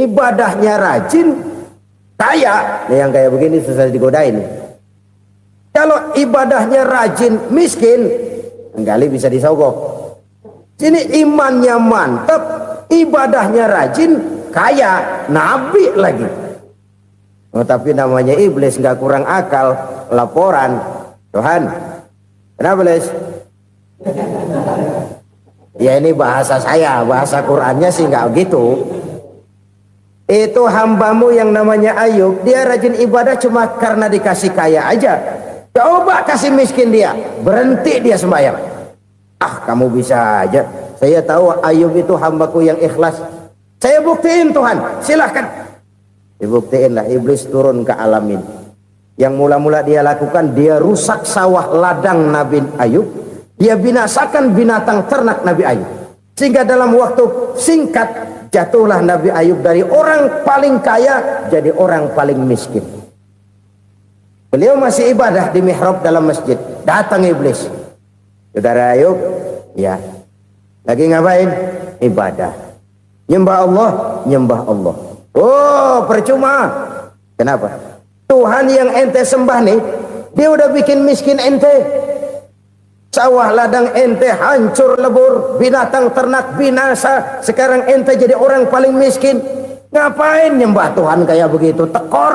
ibadahnya rajin, kaya. Nih yang kayak begini susah digodain. Kalau ibadahnya rajin, miskin, kali bisa disogok. Sini imannya mantap, ibadahnya rajin, kaya, nabi lagi. Oh, tapi namanya iblis, nggak kurang akal. Laporan, Tuhan, kenapa Les? Ya ini bahasa saya, bahasa Qurannya sih nggak gitu. Itu hambamu yang namanya Ayub, dia rajin ibadah cuma karena dikasih kaya aja. Coba kasih miskin dia, berhenti dia sembahyang. Ah, kamu bisa aja. Saya tahu Ayub itu hambaku yang ikhlas. Saya buktiin Tuhan, silahkan. Dibuktiin lah, iblis turun ke alamin. Yang mula-mula dia lakukan, dia rusak sawah ladang Nabi Ayub. Dia binasakan binatang ternak Nabi Ayub. Sehingga dalam waktu singkat, jatuhlah Nabi Ayub dari orang paling kaya jadi orang paling miskin. Beliau masih ibadah di mihrab dalam masjid. Datang iblis. Saudara Ayub, ya. Lagi ngapain? Ibadah. Nyembah Allah, nyembah Allah. Oh, percuma. Kenapa? Tuhan yang ente sembah nih, dia udah bikin miskin ente. Sawah ladang ente hancur lebur, binatang ternak binasa. Sekarang ente jadi orang paling miskin. Ngapain nyembah Tuhan kayak begitu? Tekor.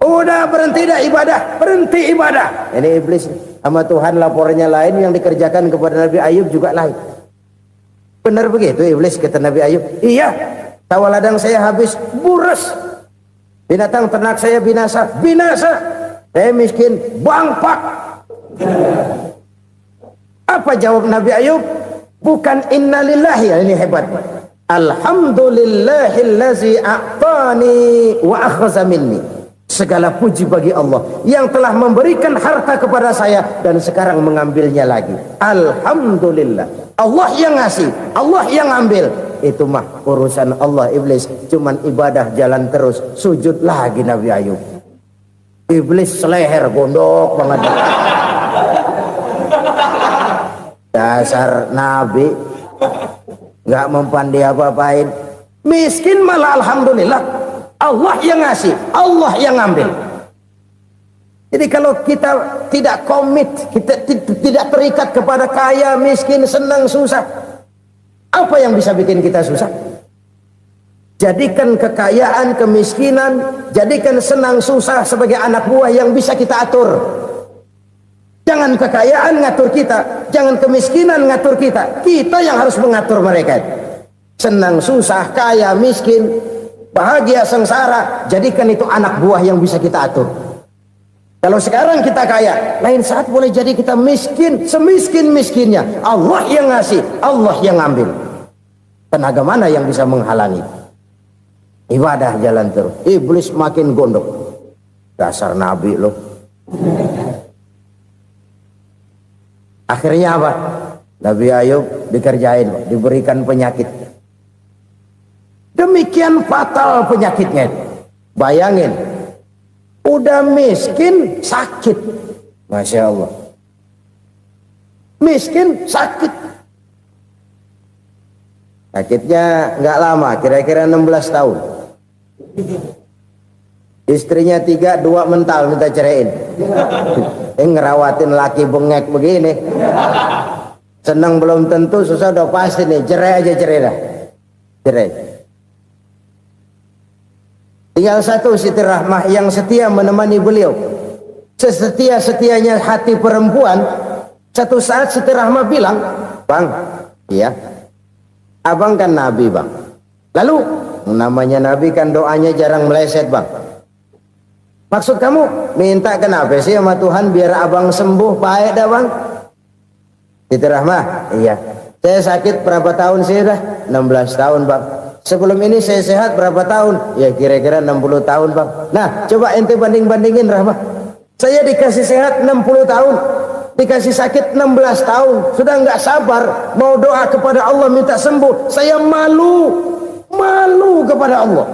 Udah berhenti dah ibadah, berhenti ibadah. Ini iblis sama Tuhan laporannya lain, yang dikerjakan kepada Nabi Ayub juga lain. Benar begitu iblis, kata Nabi Ayub. Iya, sawah ladang saya habis, buras. Binatang ternak saya binasa, binasa. Saya miskin, bangpak. Apa jawab Nabi Ayub? Bukan innalillahi, ini hebat. Alhamdulillahillazi a'tani wa akhza minni. Segala puji bagi Allah yang telah memberikan harta kepada saya dan sekarang mengambilnya lagi. Alhamdulillah. Allah yang ngasih, Allah yang ambil. Itu mah urusan Allah. Iblis cuman ibadah jalan terus, sujud lagi Nabi Ayub. Iblis seleher gondok banget. Dasar Nabi nggak mempan dia apa-apain. Miskin malah alhamdulillah. Allah yang ngasih, Allah yang ngambil. Jadi kalau kita tidak komit, kita tidak terikat kepada kaya, miskin, senang, susah, apa yang bisa bikin kita susah? Jadikan kekayaan, kemiskinan, jadikan senang, susah sebagai anak buah yang bisa kita atur. Jangan kekayaan ngatur kita, jangan kemiskinan ngatur kita. Kita yang harus mengatur mereka. Senang, susah, kaya, miskin, bahagia, sengsara, jadikan itu anak buah yang bisa kita atur. Kalau sekarang kita kaya, lain saat boleh jadi kita miskin, semiskin-miskinnya. Allah yang ngasih, Allah yang ngambil. Tenaga mana yang bisa menghalangi? Ibadah jalan terus. Iblis makin gondok. Dasar Nabi loh. Akhirnya apa? Nabi Ayub dikerjain, diberikan penyakit. Demikian fatal penyakitnya. Bayangin, udah miskin sakit. Masya Allah. Miskin sakit. Sakitnya nggak lama, kira-kira 16 tahun. Istrinya 3, 2 mental minta ceraiin. Ngerawatin laki bengek begini. Senang belum tentu, susah udah pasti nih. Cerai aja, cerai dah. Cerai. Tinggal satu Siti Rahmah yang setia menemani beliau. Sesetia-setianya hati perempuan. Satu saat Siti Rahmah bilang, "Bang, iya, abang kan Nabi bang. Lalu, namanya Nabi kan doanya jarang meleset bang. Maksud kamu minta kenapa sih sama Tuhan biar abang sembuh baik dah bang?" Siti Rahmah, iya. Saya sakit berapa tahun sih dah? 16 tahun bang. Sebelum ini saya sehat berapa tahun? Ya kira-kira 60 tahun bang. Nah coba ente banding-bandingin Rahmah. Saya dikasih sehat 60 tahun, dikasih sakit 16 tahun. Sudah nggak sabar mau doa kepada Allah minta sembuh. Saya malu kepada Allah.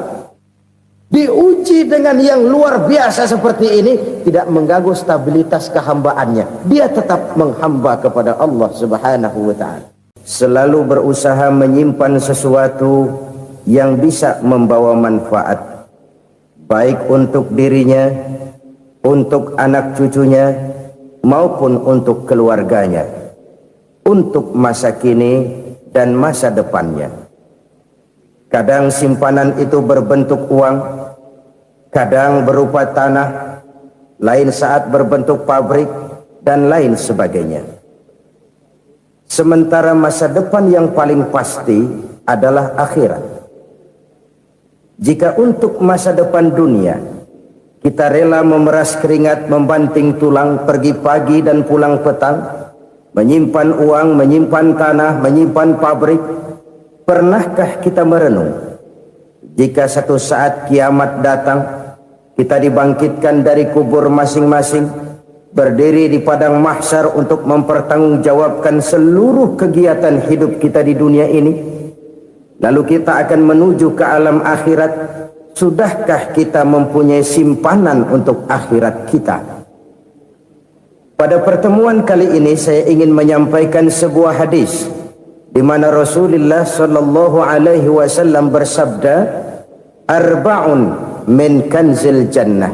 Diuji dengan yang luar biasa seperti ini, tidak mengganggu stabilitas kehambaannya. Dia tetap menghamba kepada Allah Subhanahu wa ta'ala. Selalu berusaha menyimpan sesuatu yang bisa membawa manfaat baik untuk dirinya, untuk anak cucunya, maupun untuk keluarganya, untuk masa kini dan masa depannya. Kadang simpanan itu berbentuk uang, kadang berupa tanah, lain saat berbentuk pabrik, dan lain sebagainya. Sementara masa depan yang paling pasti adalah akhirat. Jika untuk masa depan dunia kita rela memeras keringat, membanting tulang, pergi pagi dan pulang petang, menyimpan uang, menyimpan tanah, menyimpan pabrik, pernahkah kita merenung jika satu saat kiamat datang, kita dibangkitkan dari kubur masing-masing, berdiri di padang mahsyar untuk mempertanggungjawabkan seluruh kegiatan hidup kita di dunia ini, lalu kita akan menuju ke alam akhirat. Sudahkah kita mempunyai simpanan untuk akhirat kita? Pada pertemuan kali ini saya ingin menyampaikan sebuah hadis di mana Rasulullah sallallahu alaihi wasallam bersabda, "Arba'un min kanzil jannah."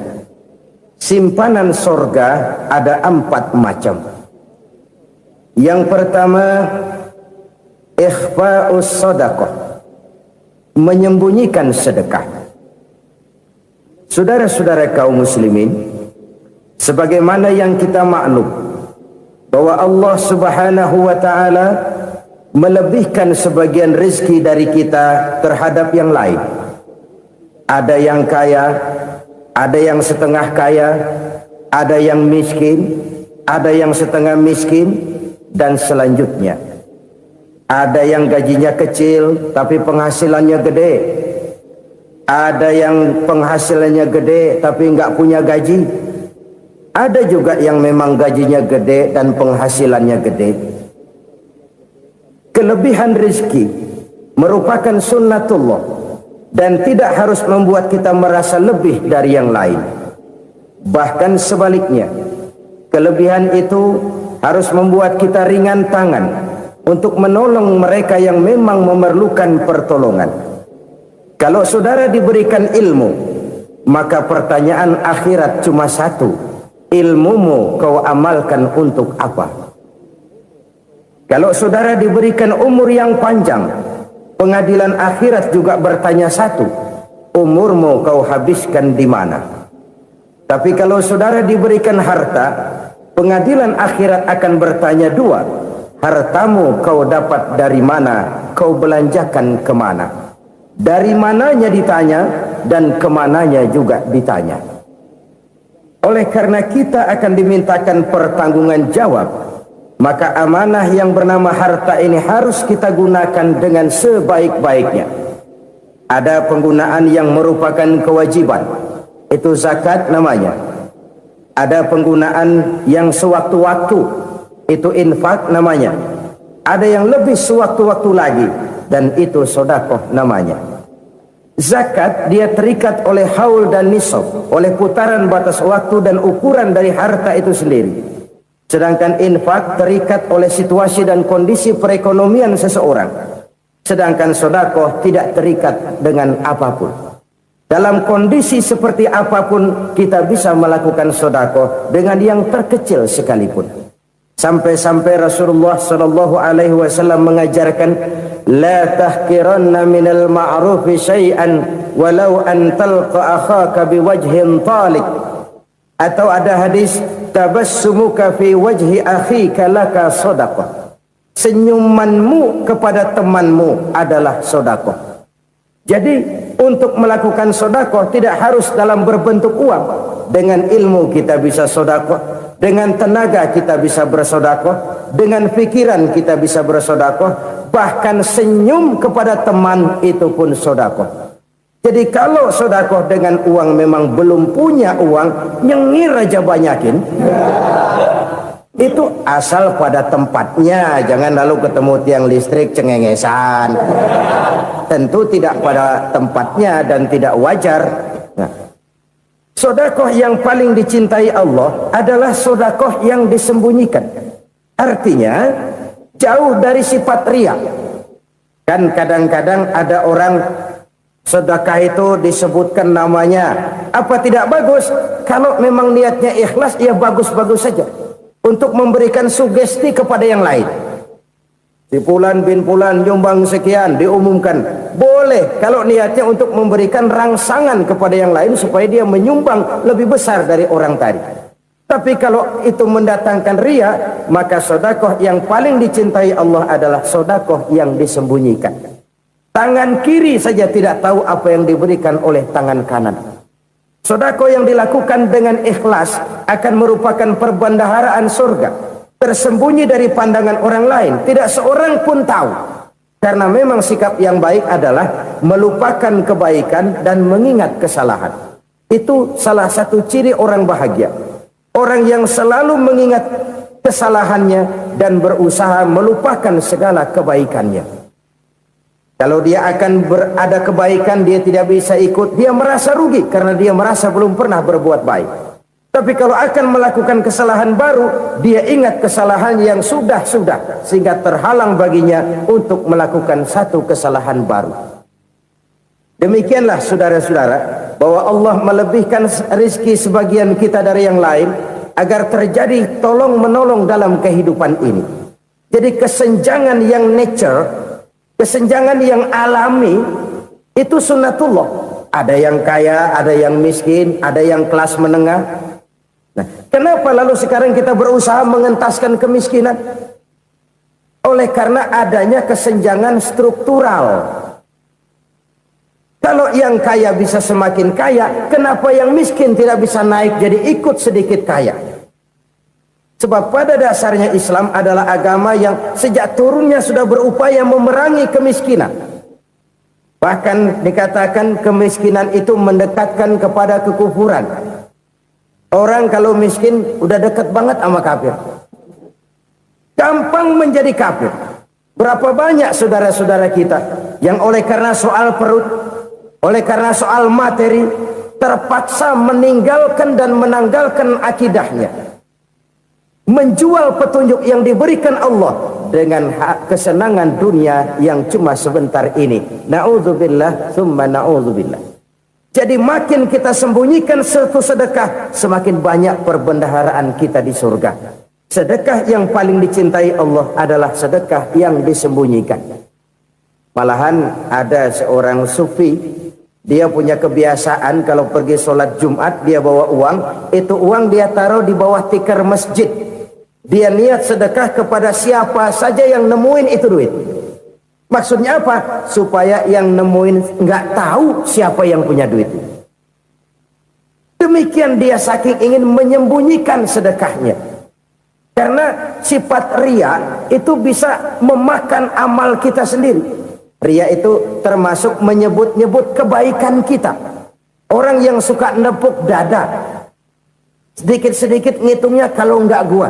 Simpanan sorga ada 4 macam. Yang pertama, ikhfa'us sadaqah, menyembunyikan sedekah. Saudara-saudara kaum muslimin, sebagaimana yang kita maklum bahwa Allah Subhanahu wa taala melebihkan sebagian rezeki dari kita terhadap yang lain. Ada yang kaya, ada yang setengah kaya, ada yang miskin, ada yang setengah miskin, dan selanjutnya. Ada yang gajinya kecil tapi penghasilannya gede. Ada yang penghasilannya gede tapi nggak punya gaji. Ada juga yang memang gajinya gede dan penghasilannya gede. Kelebihan rezeki merupakan sunnatullah dan tidak harus membuat kita merasa lebih dari yang lain. Bahkan sebaliknya, kelebihan itu harus membuat kita ringan tangan untuk menolong mereka yang memang memerlukan pertolongan. Kalau saudara diberikan ilmu, maka pertanyaan akhirat cuma satu: ilmumu kau amalkan untuk apa? Kalau saudara diberikan umur yang panjang, pengadilan akhirat juga bertanya satu: umurmu kau habiskan di mana? Tapi kalau saudara diberikan harta, pengadilan akhirat akan bertanya 2: hartamu kau dapat dari mana? Kau belanjakan kemana? Dari mananya ditanya dan kemananya juga ditanya. Oleh karena kita akan dimintakan pertanggungan jawab, maka amanah yang bernama harta ini harus kita gunakan dengan sebaik-baiknya. Ada penggunaan yang merupakan kewajiban, itu zakat namanya. Ada penggunaan yang sewaktu-waktu, itu infak namanya. Ada yang lebih sewaktu-waktu lagi, dan itu sedekah namanya. Zakat dia terikat oleh haul dan nisab, oleh putaran batas waktu dan ukuran dari harta itu sendiri. Sedangkan infak terikat oleh situasi dan kondisi perekonomian seseorang. Sedangkan sedekah tidak terikat dengan apapun. Dalam kondisi seperti apapun kita bisa melakukan sedekah dengan yang terkecil sekalipun. Sampai-sampai Rasulullah sallallahu alaihi wasallam mengajarkan, la tahqiranna minal ma'rufi syai'an walau an talqa akhaka biwajhin talik. Atau ada hadis, tabassumuka fi wajhi akhika laka shadaqah. Senyumanmu kepada temanmu adalah sedekah. Jadi untuk melakukan sedekah tidak harus dalam berbentuk uang. Dengan ilmu kita bisa sedekah, dengan tenaga kita bisa bersedekah, dengan pikiran kita bisa bersedekah, bahkan senyum kepada teman itu pun sedekah. Jadi kalau sedekah dengan uang memang belum punya uang, nyengir aja banyakin. Itu asal pada tempatnya, jangan lalu ketemu tiang listrik cengengesan. Tentu tidak pada tempatnya dan tidak wajar. Nah, sedekah yang paling dicintai Allah adalah sedekah yang disembunyikan. Artinya jauh dari sifat riya. Kan kadang-kadang ada orang Sedekah itu disebutkan namanya. Apa tidak bagus? Kalau memang niatnya ikhlas, ya bagus-bagus saja. Untuk memberikan sugesti kepada yang lain. Si Fulan bin Fulan nyumbang sekian, diumumkan. Boleh kalau niatnya untuk memberikan rangsangan kepada yang lain supaya dia menyumbang lebih besar dari orang tadi. Tapi kalau itu mendatangkan riya, maka sedekah yang paling dicintai Allah adalah sedekah yang disembunyikan. Tangan kiri saja tidak tahu apa yang diberikan oleh tangan kanan. Sedekah yang dilakukan dengan ikhlas akan merupakan perbendaharaan surga, tersembunyi dari pandangan orang lain, tidak seorang pun tahu. Karena memang sikap yang baik adalah melupakan kebaikan dan mengingat kesalahan. Itu salah satu ciri orang bahagia. Orang yang selalu mengingat kesalahannya dan berusaha melupakan segala kebaikannya. Kalau dia akan berada kebaikan, dia tidak bisa ikut, dia merasa rugi karena dia merasa belum pernah berbuat baik. Tapi kalau akan melakukan kesalahan baru, dia ingat kesalahan yang sudah-sudah, sehingga terhalang baginya untuk melakukan satu kesalahan baru. Demikianlah saudara-saudara, bahwa Allah melebihkan rizki sebagian kita dari yang lain, agar terjadi tolong-menolong dalam kehidupan ini. Jadi kesenjangan yang nature, kesenjangan yang alami, itu sunnatullah. Ada yang kaya, ada yang miskin, ada yang kelas menengah. Nah, kenapa lalu sekarang kita berusaha mengentaskan kemiskinan? Oleh karena adanya kesenjangan struktural. Kalau yang kaya bisa semakin kaya, kenapa yang miskin tidak bisa naik jadi ikut sedikit kaya? Sebab pada dasarnya Islam adalah agama yang sejak turunnya sudah berupaya memerangi kemiskinan. Bahkan dikatakan kemiskinan itu mendekatkan kepada kekufuran. Orang kalau miskin udah dekat banget sama kafir. Gampang menjadi kafir. Berapa banyak saudara-saudara kita yang oleh karena soal perut, oleh karena soal materi, terpaksa meninggalkan dan menanggalkan akidahnya. Menjual petunjuk yang diberikan Allah dengan kesenangan dunia yang cuma sebentar ini. Na'udzubillah, thumma na'udzubillah. Jadi makin kita sembunyikan satu sedekah, semakin banyak perbendaharaan kita di surga. Sedekah yang paling dicintai Allah adalah sedekah yang disembunyikan. Malahan ada seorang sufi, dia punya kebiasaan kalau pergi sholat Jumat, dia bawa uang, itu uang dia taruh di bawah tikar masjid. Dia niat sedekah kepada siapa saja yang nemuin itu duit. Maksudnya apa? Supaya yang nemuin nggak tahu siapa yang punya duit. Demikian dia saking ingin menyembunyikan sedekahnya. Karena sifat riya itu bisa memakan amal kita sendiri. Riya itu termasuk menyebut-nyebut kebaikan kita. Orang yang suka nepuk dada, sedikit-sedikit ngitungnya kalau nggak gua.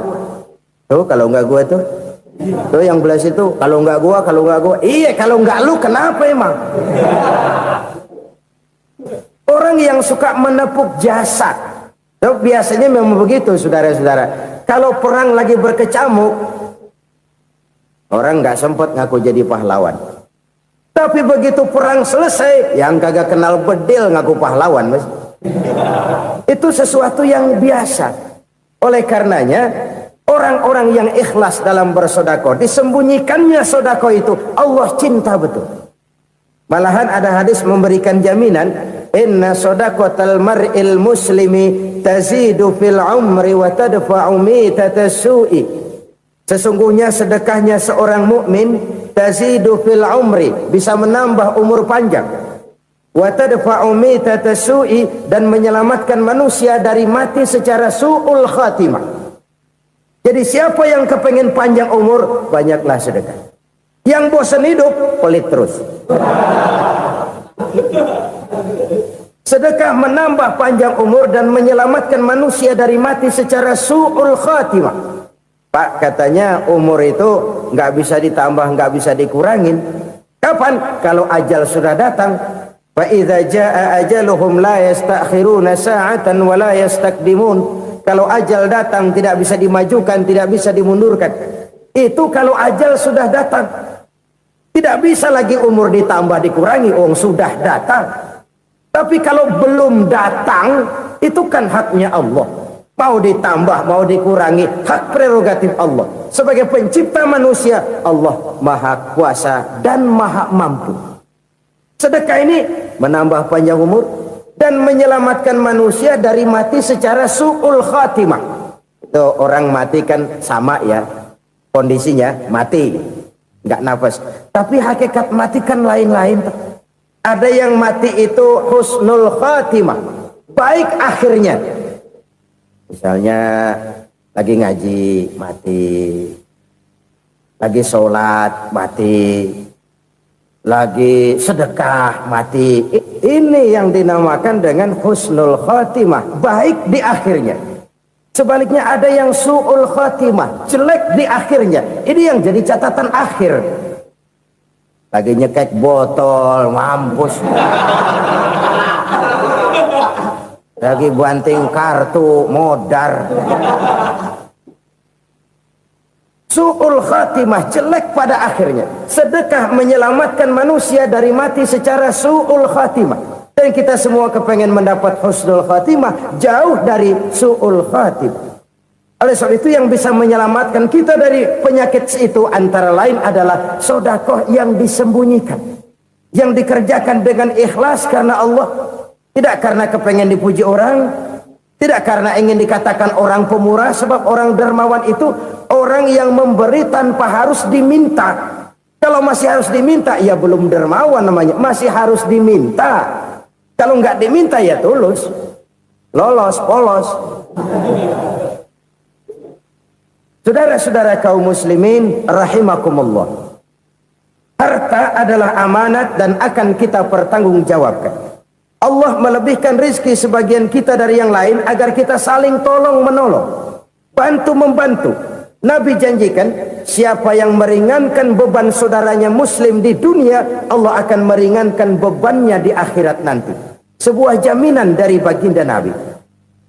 Tuh kalau nggak gua tuh yang belah situ, kalau nggak gua, iya kalau nggak lu kenapa emang? Orang yang suka menepuk jasad, tuh biasanya memang begitu saudara-saudara. Kalau perang lagi berkecamuk, orang nggak sempat ngaku jadi pahlawan. Tapi begitu perang selesai, yang kagak kenal bedil ngaku pahlawan, mas. Itu sesuatu yang biasa. Oleh karenanya, orang-orang yang ikhlas dalam bersedekah, disembunyikannya sedekah itu, Allah cinta betul. Malahan ada hadis memberikan jaminan, inna sedaqatal mar'il muslimi tazidu fil umri wa tadfa'u mitatas su'i. Sesungguhnya sedekahnya seorang mukmin tazidu fil umri, bisa menambah umur panjang, wa tadfa'u mitatas su'i, dan menyelamatkan manusia dari mati secara su'ul khatimah. Jadi siapa yang kepengen panjang umur, banyaklah sedekah. Yang bosan hidup, pelit terus. Sedekah menambah panjang umur dan menyelamatkan manusia dari mati secara su'ul khatimah. Pak, katanya umur itu nggak bisa ditambah, nggak bisa dikurangin. Kapan? Kalau ajal sudah datang. Fa idza jaa ajaluhum la yastakhiruna sa'atan wa la yastakdimun. Kalau ajal datang tidak bisa dimajukan, tidak bisa dimundurkan. Itu kalau ajal sudah datang. Tidak bisa lagi umur ditambah dikurangi, sudah datang. Tapi kalau belum datang, itu kan haknya Allah. Mau ditambah, mau dikurangi, hak prerogatif Allah. Sebagai pencipta manusia, Allah maha kuasa dan maha mampu. Sedekah ini menambah panjang umur dan menyelamatkan manusia dari mati secara su'ul khatimah. Itu orang mati kan sama ya, kondisinya mati, nggak nafas. Tapi hakikat mati kan lain-lain. Ada yang mati itu husnul khatimah, baik akhirnya. Misalnya lagi ngaji mati, lagi sholat mati, lagi sedekah mati. Ini yang dinamakan dengan husnul khatimah, baik di akhirnya. Sebaliknya ada yang su'ul khatimah, jelek di akhirnya. Ini yang jadi catatan akhir. Lagi nyekek botol, mampus. Lagi banting kartu, modar. Su'ul khatimah, jelek pada akhirnya. Sedekah menyelamatkan manusia dari mati secara su'ul khatimah. Dan kita semua kepengen mendapat husnul khatimah, jauh dari su'ul khatimah. Oleh sebab itu yang bisa menyelamatkan kita dari penyakit itu antara lain adalah sedekah yang disembunyikan, yang dikerjakan dengan ikhlas karena Allah, tidak karena kepengen dipuji orang, tidak karena ingin dikatakan orang pemurah. Sebab orang dermawan itu orang yang memberi tanpa harus diminta. Kalau masih harus diminta, ya belum dermawan namanya, masih harus diminta. Kalau nggak diminta ya tulus, lolos, polos. Saudara-saudara kaum muslimin rahimakumullah, harta adalah amanat dan akan kita pertanggungjawabkan. Allah melebihkan rizki sebagian kita dari yang lain agar kita saling tolong menolong, bantu membantu. Nabi janjikan siapa yang meringankan beban saudaranya muslim di dunia, Allah akan meringankan bebannya di akhirat nanti. Sebuah jaminan dari baginda Nabi.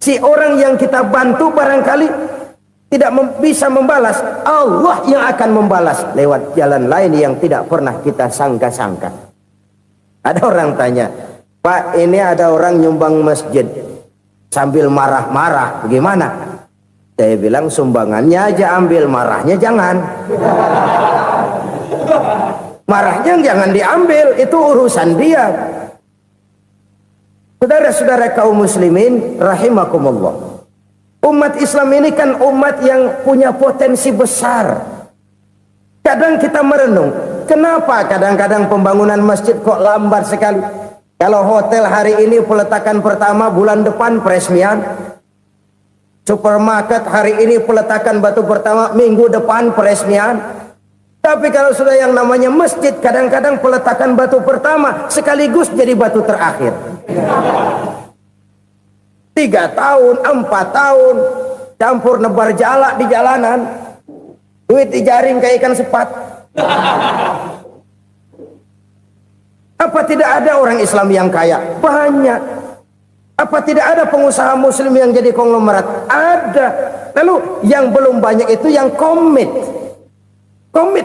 Si orang yang kita bantu barangkali tidak bisa membalas, Allah yang akan membalas lewat jalan lain yang tidak pernah kita sangka-sangka. Ada orang tanya, Pak, ini ada orang nyumbang masjid sambil marah-marah, bagaimana? Saya bilang sumbangannya aja ambil, marahnya jangan. Marahnya jangan diambil, itu urusan dia. Saudara-saudara kaum muslimin rahimakumullah, umat Islam ini kan umat yang punya potensi besar. Kadang kita merenung, kenapa kadang-kadang pembangunan masjid kok lambat sekali? Kalau hotel hari ini peletakan pertama, bulan depan peresmian. Supermarket hari ini peletakan batu pertama, minggu depan peresmian. Tapi kalau sudah yang namanya masjid, kadang-kadang peletakan batu pertama sekaligus jadi batu terakhir. 3 tahun, 4 tahun, campur nebar jalak di jalanan, duit dijaring kayak ikan sepat. Apa tidak ada orang Islam yang kaya? Banyak. Apa tidak ada pengusaha muslim yang jadi konglomerat? Ada. Lalu yang belum banyak itu yang komit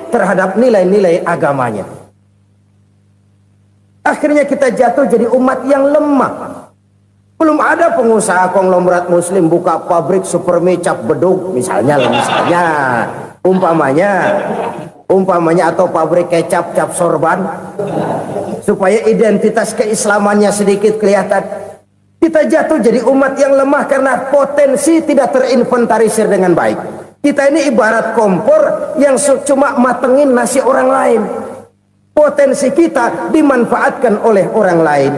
terhadap nilai-nilai agamanya. Akhirnya kita jatuh jadi umat yang lemah. Belum ada pengusaha konglomerat muslim buka pabrik supermi cap bedug misalnya umpamanya atau pabrik kecap cap sorban supaya identitas keislamannya sedikit kelihatan. Kita jatuh jadi umat yang lemah karena potensi tidak terinventarisir dengan baik. Kita ini ibarat kompor yang cuma matengin nasi orang lain. Potensi kita dimanfaatkan oleh orang lain.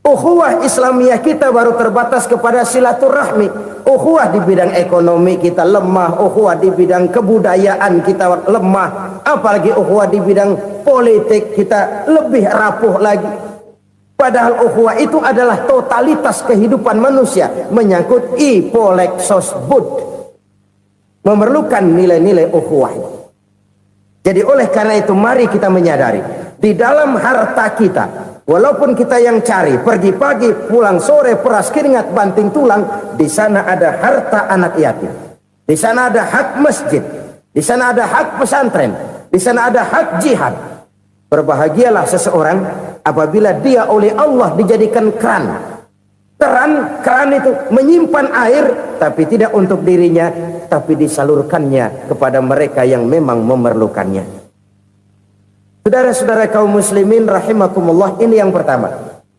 Ukhuwah Islamiyah kita baru terbatas kepada silaturahmi. Ukhuwah di bidang ekonomi kita lemah, ukhuwah di bidang kebudayaan kita lemah, apalagi ukhuwah di bidang politik kita lebih rapuh lagi. Padahal ukhuwah itu adalah totalitas kehidupan manusia, menyangkut ipolek sosbud, memerlukan nilai-nilai ukhuwah. Jadi oleh karena itu mari kita menyadari di dalam harta kita, walaupun kita yang cari pergi pagi pulang sore peras keringat banting tulang, di sana ada harta anak yatim, di sana ada hak masjid, di sana ada hak pesantren, Di sana ada hak jihad. Berbahagialah seseorang apabila dia oleh Allah dijadikan keran. Keran itu menyimpan air, tapi tidak untuk dirinya, tapi disalurkannya kepada mereka yang memang memerlukannya. Saudara-saudara kaum muslimin rahimakumullah, ini yang pertama.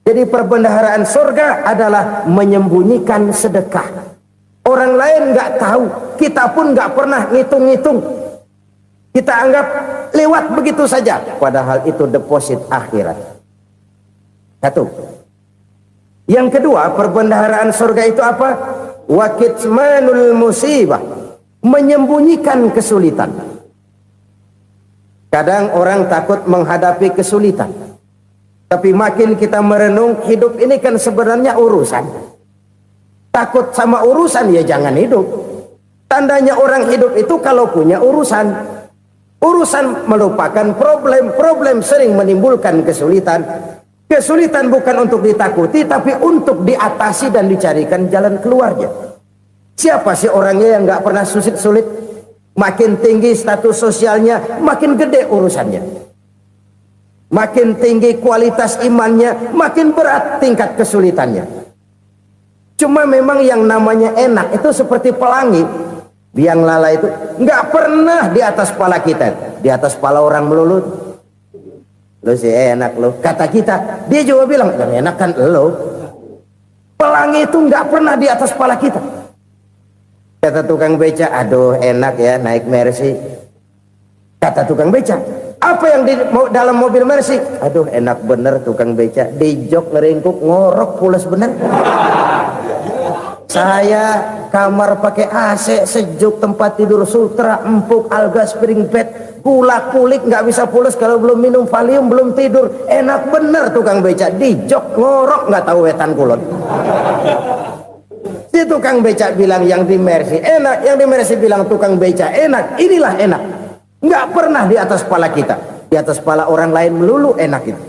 Jadi perbendaharaan surga adalah menyembunyikan sedekah. Orang lain nggak tahu, kita pun nggak pernah ngitung-ngitung. Kita anggap lewat begitu saja, padahal itu deposit akhirat. Satu. Yang kedua, perbendaharaan surga itu apa? Wa kitmanul musibah, menyembunyikan kesulitan. Kadang orang takut menghadapi kesulitan, tapi makin kita merenung, hidup ini kan sebenarnya urusan. Takut sama urusan, ya jangan hidup. Tandanya orang hidup itu kalau punya urusan. Urusan melupakan problem. Problem sering menimbulkan kesulitan. Kesulitan bukan untuk ditakuti, tapi untuk diatasi dan dicarikan jalan keluarnya. Siapa sih orangnya yang nggak pernah sulit-sulit? Makin tinggi status sosialnya, makin gede urusannya. Makin tinggi kualitas imannya, makin berat tingkat kesulitannya. Cuma memang yang namanya enak itu seperti pelangi. Biang lala itu nggak pernah di atas kepala kita, di atas kepala orang melulu. Lo sih enak lo, kata kita. Dia juga bilang yang enak kan lo. Pelangi itu nggak pernah di atas kepala kita. Kata tukang beca, aduh enak ya naik Mercy. Kata tukang beca, apa yang di dalam mobil Mercy? Aduh enak bener tukang beca, di jok ngeringkuk ngorok pulas bener. Saya kamar pakai AC, sejuk, tempat tidur sutra, empuk, alga, spring bed, kulak kulik, nggak bisa pulas kalau belum minum Valium, belum tidur. Enak bener tukang beca, di jok ngorok nggak tahu wetan kulon. Si tukang beca bilang yang di Mercy enak, yang di Mercy bilang tukang beca enak. Inilah enak, nggak pernah di atas kepala kita, di atas kepala orang lain melulu enak itu.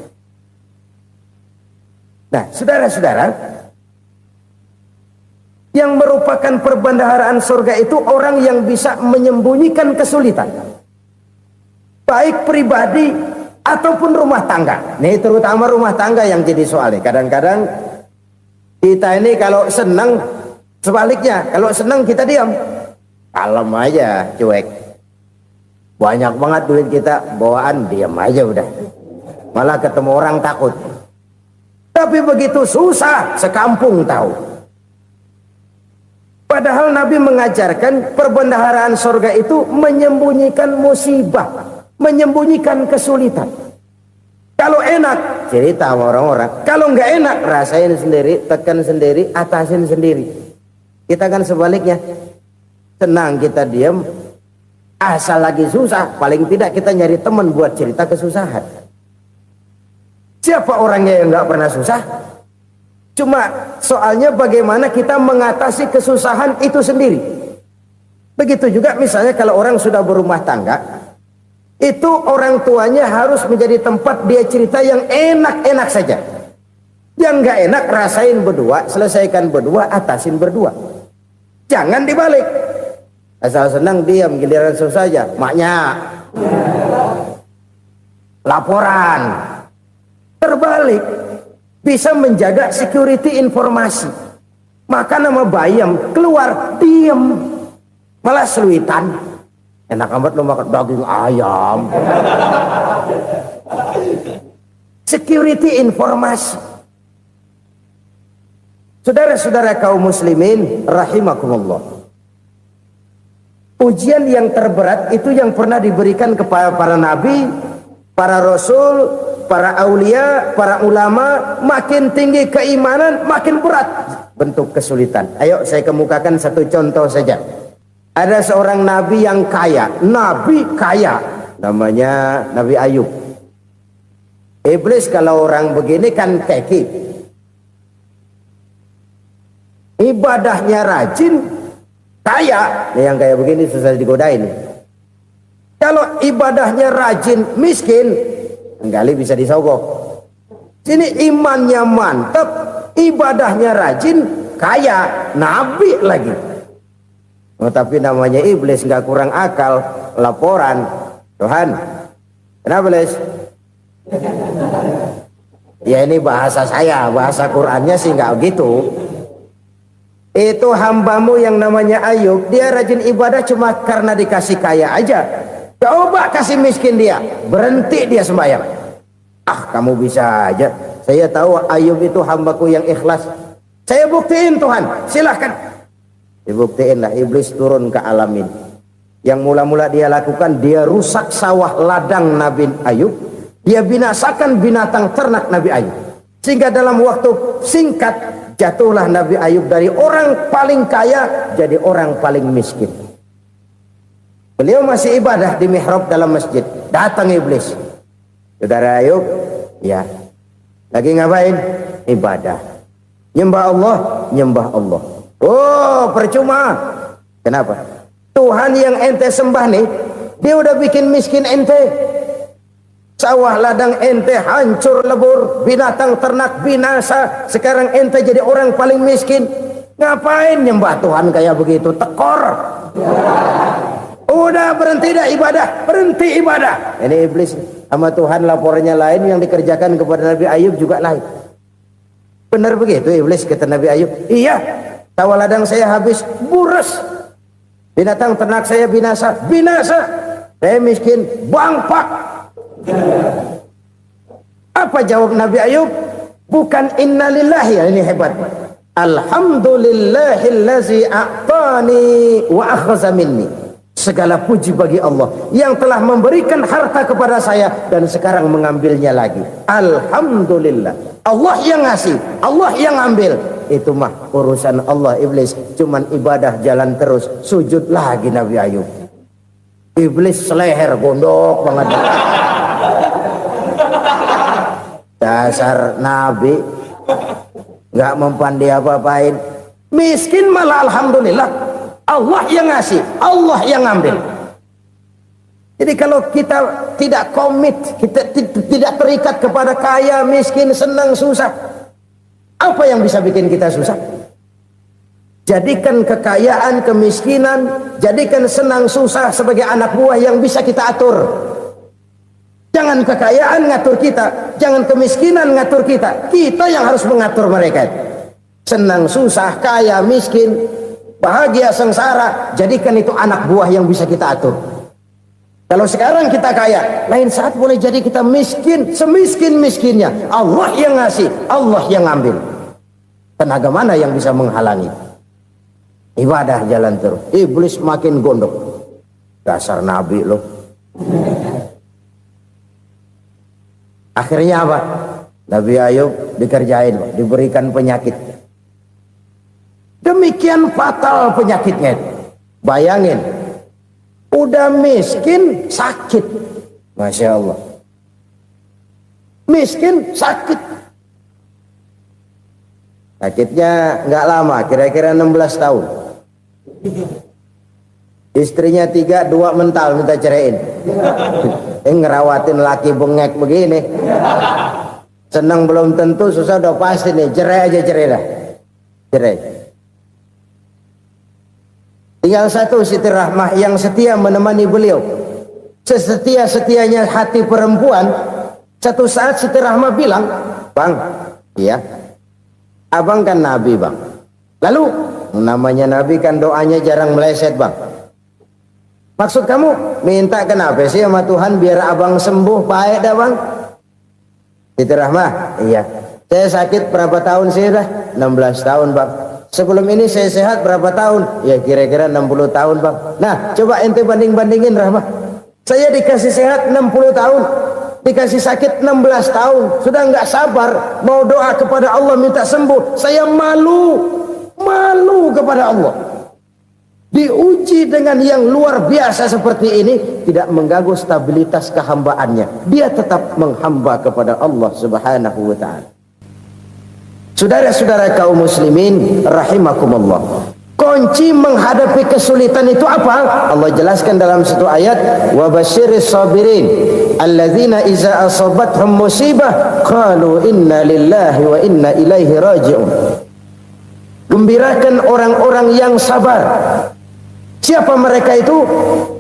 Nah, saudara-saudara, yang merupakan perbendaharaan surga itu orang yang bisa menyembunyikan kesulitan, baik pribadi ataupun rumah tangga. Nih terutama rumah tangga yang jadi soalnya. Kadang-kadang kita ini kalau senang, sebaliknya kalau senang kita diam, kalem aja, cuek. Banyak banget duit kita bawaan, diam aja udah. Malah ketemu orang takut. Tapi begitu susah, sekampung tahu. Padahal Nabi mengajarkan perbendaharaan surga itu menyembunyikan musibah, menyembunyikan kesulitan. Kalau enak, cerita sama orang-orang. Kalau nggak enak, rasain sendiri, tekan sendiri, atasin sendiri. Kita kan sebaliknya, senang kita diam, asal lagi susah, paling tidak kita nyari teman buat cerita kesusahan. Siapa orangnya yang nggak pernah susah? Cuma soalnya bagaimana kita mengatasi kesusahan itu sendiri. Begitu juga misalnya kalau orang sudah berumah tangga, itu orang tuanya harus menjadi tempat dia cerita yang enak-enak saja. Yang nggak enak rasain berdua, selesaikan berdua, atasin berdua. Jangan dibalik. Asal senang diam, giliran susah saja. Maknya laporan. Terbalik. Bisa menjaga security informasi. Maka nama bayam keluar diam, malah seluitan. Enak amat lo makan daging ayam. Security informasi. Saudara-saudara kaum muslimin rahimakumullah, ujian yang terberat itu yang pernah diberikan kepada para nabi, para rasul, para aulia, para ulama. Makin tinggi keimanan, makin berat bentuk kesulitan. Ayo saya kemukakan satu contoh saja. Ada seorang nabi yang kaya, nabi kaya, namanya Nabi Ayub. Iblis kalau orang begini kan keki, ibadahnya rajin, kaya. Yang kayak begini susah digodain. Kalau ibadahnya rajin, miskin, kali bisa disogok. Sini imannya mantap, ibadahnya rajin, kaya, nabi lagi. Oh, tapi namanya iblis, nggak kurang akal. Laporan, Tuhan, kenapa Les? Ya ini bahasa saya, bahasa Qurannya sih nggak gitu. Itu hambamu yang namanya Ayub, dia rajin ibadah cuma karena dikasih kaya aja. Coba kasih miskin dia, berhenti dia sembahyang. Ah, kamu bisa aja. Saya tahu Ayub itu hambaku yang ikhlas. Saya buktiin Tuhan, silahkan. Dibuktiin lah, iblis turun ke alam ini. Yang mula-mula dia lakukan, dia rusak sawah ladang Nabi Ayub. Dia binasakan binatang ternak Nabi Ayub. Sehingga dalam waktu singkat, jatuhlah Nabi Ayub dari orang paling kaya jadi orang paling miskin. Beliau masih ibadah di mihrab dalam masjid. Datang iblis. Saudara Ayub, ya, lagi ngapain? Ibadah. Nyembah Allah, nyembah Allah. Oh, percuma. Kenapa? Tuhan yang ente sembah nih, dia udah bikin miskin ente. Sawah ladang ente hancur lebur, binatang ternak binasa. Sekarang ente jadi orang paling miskin. Ngapain nyembah Tuhan kayak begitu? Tekor. Udah berhenti dah ibadah, berhenti ibadah. Ini iblis sama Tuhan laporannya lain, yang dikerjakan kepada Nabi Ayub juga lain. Benar begitu iblis kata Nabi Ayub? Iya, sawah ladang saya habis, buras. Binatang ternak saya binasa, binasa. Saya miskin, bangpak. Apa jawab Nabi Ayub? Bukan innalillahi, ini hebat. Alhamdulillahillazi a'tani wa akhza minni. Segala puji bagi Allah yang telah memberikan harta kepada saya dan sekarang mengambilnya lagi. Alhamdulillah. Allah yang ngasih, Allah yang ambil. Itu mah urusan Allah. Iblis cuman ibadah jalan terus, sujud lagi Nabi Ayub. Iblis seleher gondok banget. Dasar Nabi nggak mempan dia apa-apain. Miskin malah alhamdulillah. Allah yang ngasih, Allah yang ambil. Jadi kalau kita tidak komit, kita tidak terikat kepada kaya, miskin, senang, susah, apa yang bisa bikin kita susah? Jadikan kekayaan, kemiskinan, jadikan senang, susah sebagai anak buah yang bisa kita atur. Jangan kekayaan ngatur kita, jangan kemiskinan ngatur kita. Kita yang harus mengatur mereka. Senang, susah, kaya, miskin, bahagia, sengsara, jadikan itu anak buah yang bisa kita atur. Kalau sekarang kita kaya, lain saat boleh jadi kita miskin, semiskin-miskinnya. Allah yang ngasih, Allah yang ambil. Tenaga mana yang bisa menghalangi? Ibadah jalan terus. Iblis makin gondok. Dasar Nabi loh. Akhirnya apa? Nabi Ayub dikerjain, diberikan penyakit. Demikian fatal penyakitnya. Bayangin, udah miskin sakit. Masya Allah. Miskin sakit. Sakitnya nggak lama, kira-kira 16 tahun. Istrinya 3, 2 mental minta ceraiin. Ngerawatin laki bengek begini. Senang belum tentu, susah udah pasti nih. Cerai aja, cerai dah. Cerai. Tinggal satu Siti Rahmah yang setia menemani beliau. Sesetia-setianya hati perempuan. Satu saat Siti Rahmah bilang, "Bang, iya, abang kan Nabi, Bang. Lalu, namanya Nabi kan doanya jarang meleset, Bang. Maksud kamu minta kenapa sih sama Tuhan biar abang sembuh baik dah, Bang?" Siti Rahmah, iya. Saya sakit berapa tahun sih dah? 16 tahun, Bang. Sebelum ini saya sehat berapa tahun? Ya kira-kira 60 tahun, Bang. Nah, coba ente banding-bandingin, Rahmah. Saya dikasih sehat 60 tahun, dikasih sakit 16 tahun. Sudah nggak sabar mau doa kepada Allah minta sembuh. Saya malu kepada Allah. Diuji dengan yang luar biasa seperti ini, tidak mengganggu stabilitas kehambaannya. Dia tetap menghamba kepada Allah Subhanahu wa ta'ala. Saudara-saudara kaum muslimin rahimakumullah, kunci menghadapi kesulitan itu apa? Allah jelaskan dalam satu ayat, wa basyiris sabirin alladzina iza asabathum musibah qalu inna lillahi wa inna ilaihi raji'un. Gembirakan orang-orang yang sabar Siapa mereka itu?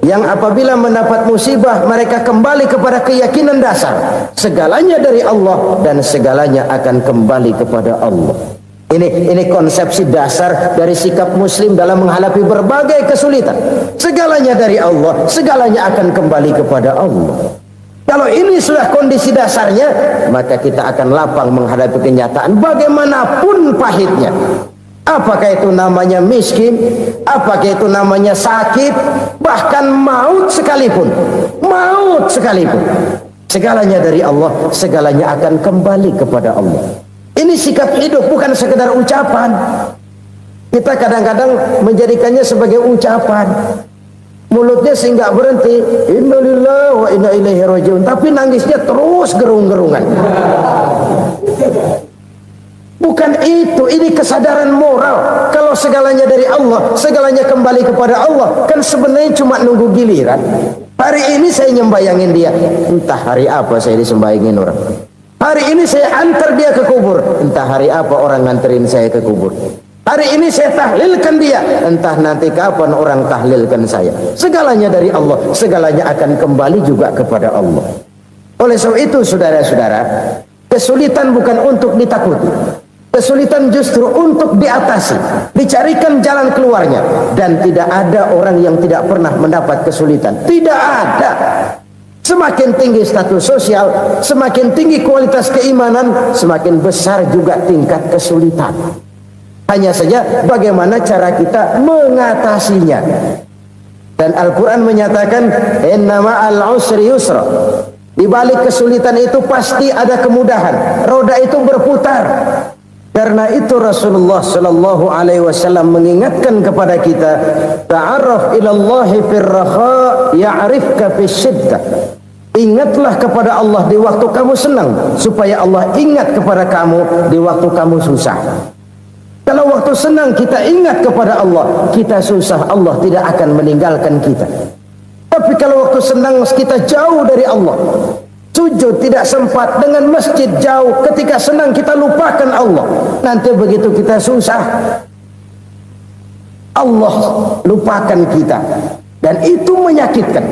Yang apabila mendapat musibah mereka kembali kepada keyakinan dasar segalanya dari Allah dan segalanya akan kembali kepada Allah. Ini konsepsi dasar dari sikap muslim dalam menghadapi berbagai kesulitan. Segalanya dari Allah, segalanya akan kembali kepada Allah. Kalau ini sudah kondisi dasarnya, maka kita akan lapang menghadapi kenyataan bagaimanapun pahitnya. Apakah itu namanya miskin, apakah itu namanya sakit, bahkan maut sekalipun. Maut sekalipun. Segalanya dari Allah, segalanya akan kembali kepada Allah. Ini sikap hidup, bukan sekedar ucapan. Kita kadang-kadang menjadikannya sebagai ucapan. Mulutnya sih nggak berhenti, innalillahi wa inna ilaihi rajiun, tapi nangisnya terus gerung-gerungan. Bukan itu, ini kesadaran moral. Kalau segalanya dari Allah, segalanya kembali kepada Allah, kan sebenarnya cuma nunggu giliran. Hari ini saya nyembayangin dia, entah hari apa saya disembayangin orang. Hari ini saya antar dia ke kubur, entah hari apa orang nganterin saya ke kubur. Hari ini saya tahlilkan dia, entah nanti kapan orang tahlilkan saya. Segalanya dari Allah, segalanya akan kembali juga kepada Allah. Oleh sebab itu saudara-saudara, kesulitan bukan untuk ditakuti. Kesulitan justru untuk diatasi, dicarikan jalan keluarnya. Dan tidak ada orang yang tidak pernah mendapat kesulitan. Tidak ada. Semakin tinggi status sosial, semakin tinggi kualitas keimanan, semakin besar juga tingkat kesulitan. Hanya saja bagaimana cara kita mengatasinya. Dan Al-Quran menyatakan, inna ma'al usri yusra. Di balik kesulitan itu pasti ada kemudahan. Roda itu berputar. Karena itu Rasulullah sallallahu alaihi wasallam mengingatkan kepada kita, ta'arraf ilallahi fir raha ya'rifka fis syiddah. Ingatlah kepada Allah di waktu kamu senang, supaya Allah ingat kepada kamu di waktu kamu susah. Kalau waktu senang kita ingat kepada Allah, kita susah, Allah tidak akan meninggalkan kita. Tapi kalau waktu senang kita jauh dari Allah, sujud tidak sempat, dengan masjid jauh, ketika senang kita lupakan Allah. Nanti begitu kita susah, Allah lupakan kita. Dan itu menyakitkan.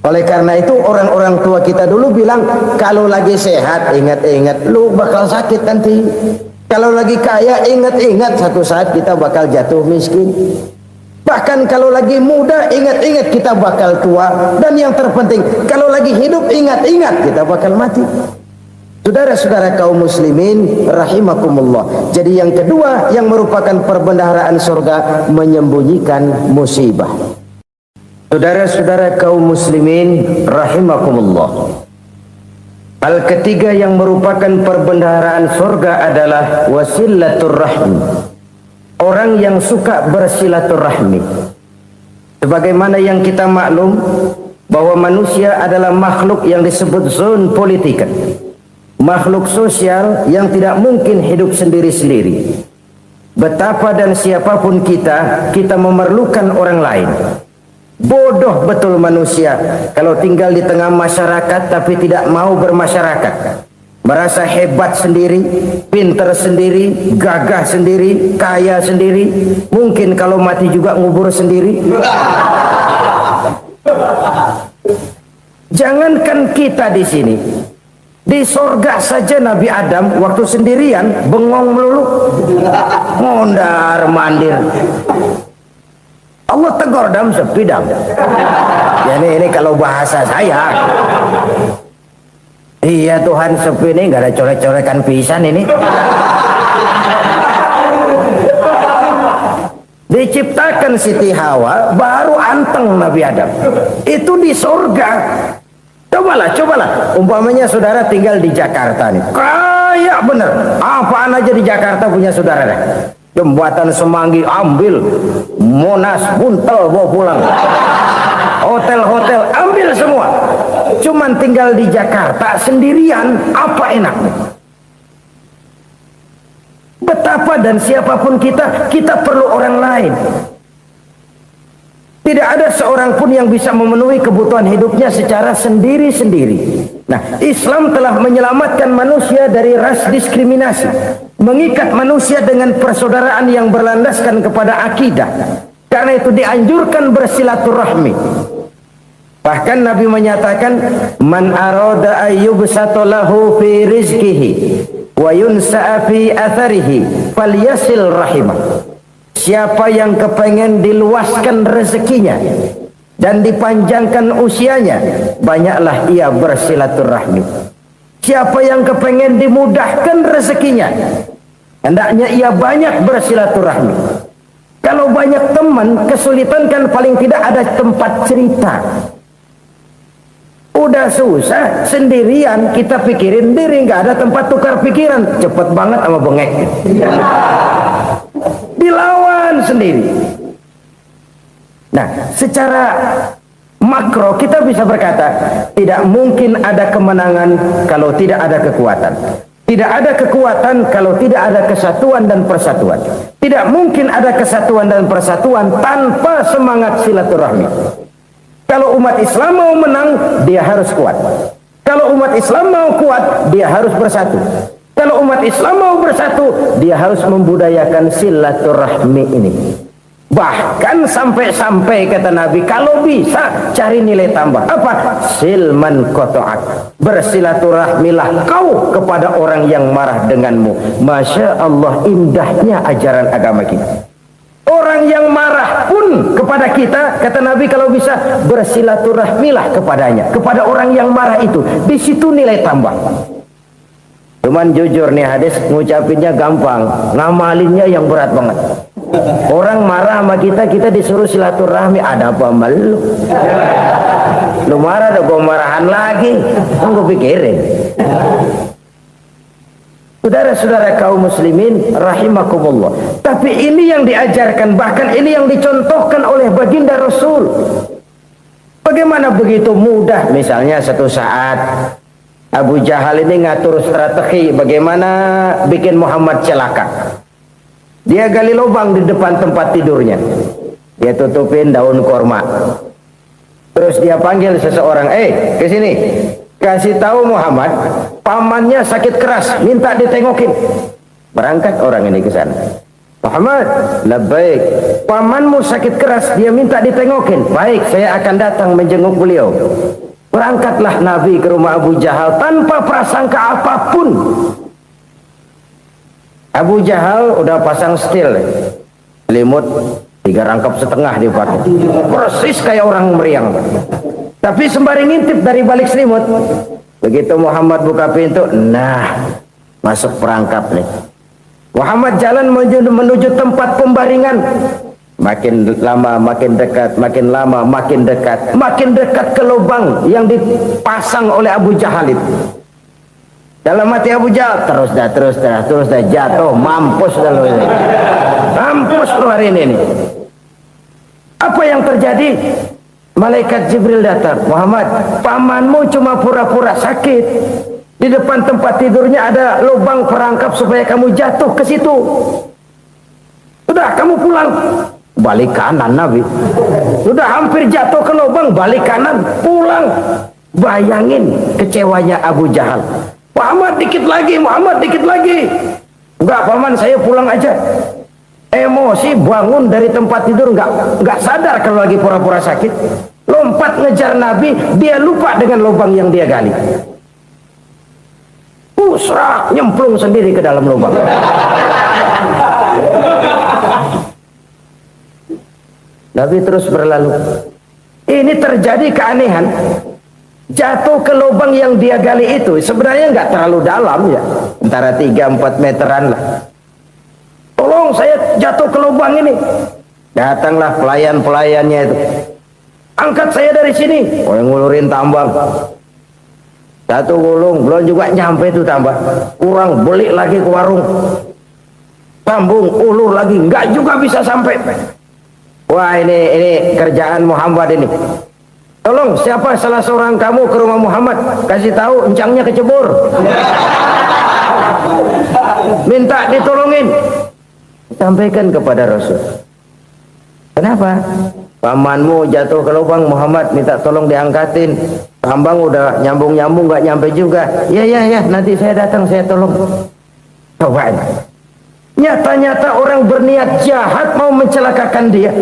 Oleh karena itu orang-orang tua kita dulu bilang, kalau lagi sehat ingat-ingat lu bakal sakit nanti. Kalau lagi kaya ingat-ingat satu saat kita bakal jatuh miskin. Bahkan kalau lagi muda ingat-ingat kita bakal tua. Dan yang terpenting kalau lagi hidup ingat-ingat kita bakal mati. Saudara-saudara kaum muslimin rahimakumullah. Jadi yang kedua yang merupakan perbendaharaan surga, menyembunyikan musibah. Saudara-saudara kaum muslimin rahimakumullah. Hal ketiga yang merupakan perbendaharaan surga adalah wasilatur rahmi. Orang yang suka bersilaturahmi. Sebagaimana yang kita maklum bahwa manusia adalah makhluk yang disebut zon politika. Makhluk sosial yang tidak mungkin hidup sendiri-sendiri. Betapa dan siapapun kita memerlukan orang lain. Bodoh betul manusia kalau tinggal di tengah masyarakat tapi tidak mau bermasyarakat. Merasa hebat sendiri, pintar sendiri, gagah sendiri, kaya sendiri. Mungkin kalau mati juga ngubur sendiri. Jangankan kita di sini, di sorga saja Nabi Adam waktu sendirian bengong melulu, mondar mandir. Allah tegur dam sepi dam. Ya ini kalau bahasa saya. Iya Tuhan sepi ini nggak ada coret-corekan pisan ini. Diciptakan Siti Hawa baru anteng Nabi Adam. Itu di surga. Cobalah. Umpamanya saudara tinggal di Jakarta nih. Kaya bener. Apaan aja di Jakarta punya saudara deh. Jembatan Semanggi ambil, Monas buntel bawa pulang, hotel-hotel ambil semua. Cuman tinggal di Jakarta sendirian, apa enaknya? Betapa dan siapapun kita perlu orang lain. Tidak ada seorang pun yang bisa memenuhi kebutuhan hidupnya secara sendiri-sendiri. Nah, Islam telah menyelamatkan manusia dari ras diskriminasi, mengikat manusia dengan persaudaraan yang berlandaskan kepada akidah, karena itu dianjurkan bersilaturahmi. Bahkan Nabi menyatakan, man arada ayyubsata lahu fi rizqihi wa yunsa'a fi atharihi falyasil rahimah. Siapa yang kepengen diluaskan rezekinya dan dipanjangkan usianya, banyaklah ia bersilaturahmi. Siapa yang kepengen dimudahkan rezekinya, hendaknya ia banyak bersilaturahmi. Kalau banyak teman, kesulitan kan paling tidak ada tempat cerita. Udah susah sendirian, kita pikirin diri, nggak ada tempat tukar pikiran. Cepet banget sama bengek. Dilawan sendiri. Nah, secara makro kita bisa berkata, tidak mungkin ada kemenangan kalau tidak ada kekuatan. Tidak ada kekuatan kalau tidak ada kesatuan dan persatuan. Tidak mungkin ada kesatuan dan persatuan tanpa semangat silaturahmi. Kalau umat Islam mau menang, dia harus kuat. Kalau umat Islam mau kuat, dia harus bersatu. Kalau umat Islam mau bersatu, dia harus membudayakan silaturahmi ini. Bahkan sampai-sampai kata Nabi, kalau bisa cari nilai tambah. Apa? Silman qata'ak. Bersilaturahmilah kau kepada orang yang marah denganmu. Masya Allah, indahnya ajaran agama kita. Orang yang marah pun kepada kita, kata Nabi, kalau bisa bersilaturahmilah kepadanya, kepada orang yang marah itu. Di situ nilai tambah. Cuman jujur nih hadis, ngucapinnya gampang, ngamalinnya yang berat banget. Orang marah sama kita, kita disuruh silaturahmi, ada apa sama lu? Lu marah, ada gua marahan lagi, kan gua pikirin. Saudara-saudara kaum muslimin rahimakumullah. Tapi ini yang diajarkan, bahkan ini yang dicontohkan oleh baginda Rasul. Bagaimana begitu mudah, misalnya satu saat Abu Jahal ini ngatur strategi bagaimana bikin Muhammad celaka. Dia gali lubang di depan tempat tidurnya. Dia tutupin daun korma. Terus dia panggil seseorang, ke sini. Kasih tahu Muhammad, pamannya sakit keras, minta ditengokin. Berangkat orang ini ke sana. Muhammad, labbaik. Pamanmu sakit keras, dia minta ditengokin. Baik, saya akan datang menjenguk beliau. Berangkatlah Nabi ke rumah Abu Jahal tanpa prasangka apapun. Abu Jahal udah pasang stil, selimut 3 rangkap setengah dipakai, persis kayak orang meriang. Tapi sembari ngintip dari balik selimut. Begitu Muhammad buka pintu, nah masuk perangkap nih. Muhammad jalan menuju tempat pembaringan. Makin lama makin dekat, makin lama makin dekat, makin dekat ke lubang yang dipasang oleh Abu Jahal itu. Dalam hati Abu Jahal, terus dah jatuh, mampus dah lu ini. Mampus lu hari ini nih. Apa yang terjadi? Malaikat Jibril datang. Muhammad, pamanmu cuma pura-pura sakit. Di depan tempat tidurnya ada lubang perangkap supaya kamu jatuh ke situ. Sudah, kamu pulang. Balik kanan Nabi. Sudah hampir jatuh ke lubang, balik kanan, pulang. Bayangin kecewanya Abu Jahal. Muhammad dikit lagi, Muhammad dikit lagi. Enggak paman, saya pulang aja. Emosi bangun dari tempat tidur, enggak sadar kalau lagi pura-pura sakit. Lompat ngejar Nabi, dia lupa dengan lubang yang dia gali. Pusrah, nyemplung sendiri ke dalam lubang. Nabi terus berlalu. Ini terjadi keanehan. Jatuh ke lubang yang dia gali itu sebenarnya nggak terlalu dalam ya, antara 3-4 meteran lah. Tolong saya jatuh ke lubang ini. Datanglah pelayan-pelayannya itu. Angkat saya dari sini. Oh, yang ngulurin tambang. Satu gulung belum juga nyampe itu tambang. Kurang beli lagi ke warung. Sambung ulur lagi, nggak juga bisa sampai. Wah, ini kerjaan Muhammad ini. Tolong, siapa salah seorang kamu ke rumah Muhammad, kasih tahu encangnya kecebur. Minta ditolongin. Sampaikan kepada Rasul. Kenapa? Pamanmu jatuh ke lubang, Muhammad minta tolong diangkatin. Tambang udah nyambung-nyambung nggak nyampe juga. Ya, nanti saya datang, saya tolong. Coba. Nyata-nyata orang berniat jahat mau mencelakakan dia,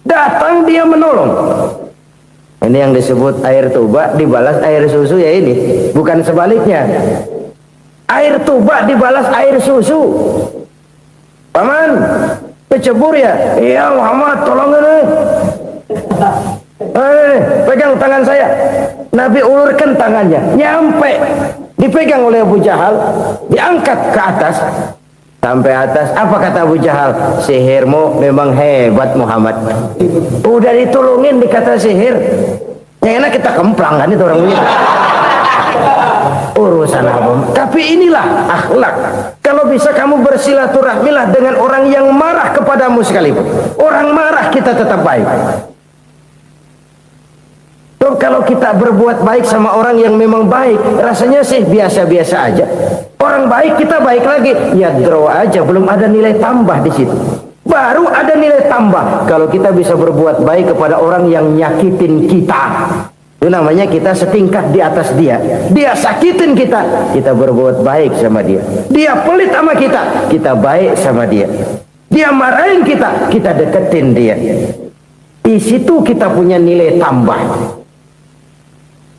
datang dia menolong. Ini yang disebut air tuba dibalas air susu ya ini, bukan sebaliknya. Air tuba dibalas air susu. Paman, kecebur ya? Iya Muhammad, tolong ini. Pegang tangan saya. Nabi ulurkan tangannya, nyampe, dipegang oleh Abu Jahal, diangkat ke atas. Sampai atas, apa kata Abu Jahal? Sihirmu memang hebat Muhammad. Udah ditolongin dikata sihir. Yang enak kita kemplang kan itu orang begitu. Urusan apa? Tapi inilah akhlak. Kalau bisa kamu bersilaturahmilah dengan orang yang marah kepadamu sekalipun. Orang marah kita tetap baik. Kalau kita berbuat baik sama orang yang memang baik, rasanya sih biasa-biasa aja. Orang baik kita baik lagi, ya draw aja, belum ada nilai tambah di situ. Baru ada nilai tambah kalau kita bisa berbuat baik kepada orang yang nyakitin kita. Itu namanya kita setingkat di atas dia. Dia sakitin kita, kita berbuat baik sama dia. Dia pelit sama kita, kita baik sama dia. Dia marahin kita, kita deketin dia. Di situ kita punya nilai tambah.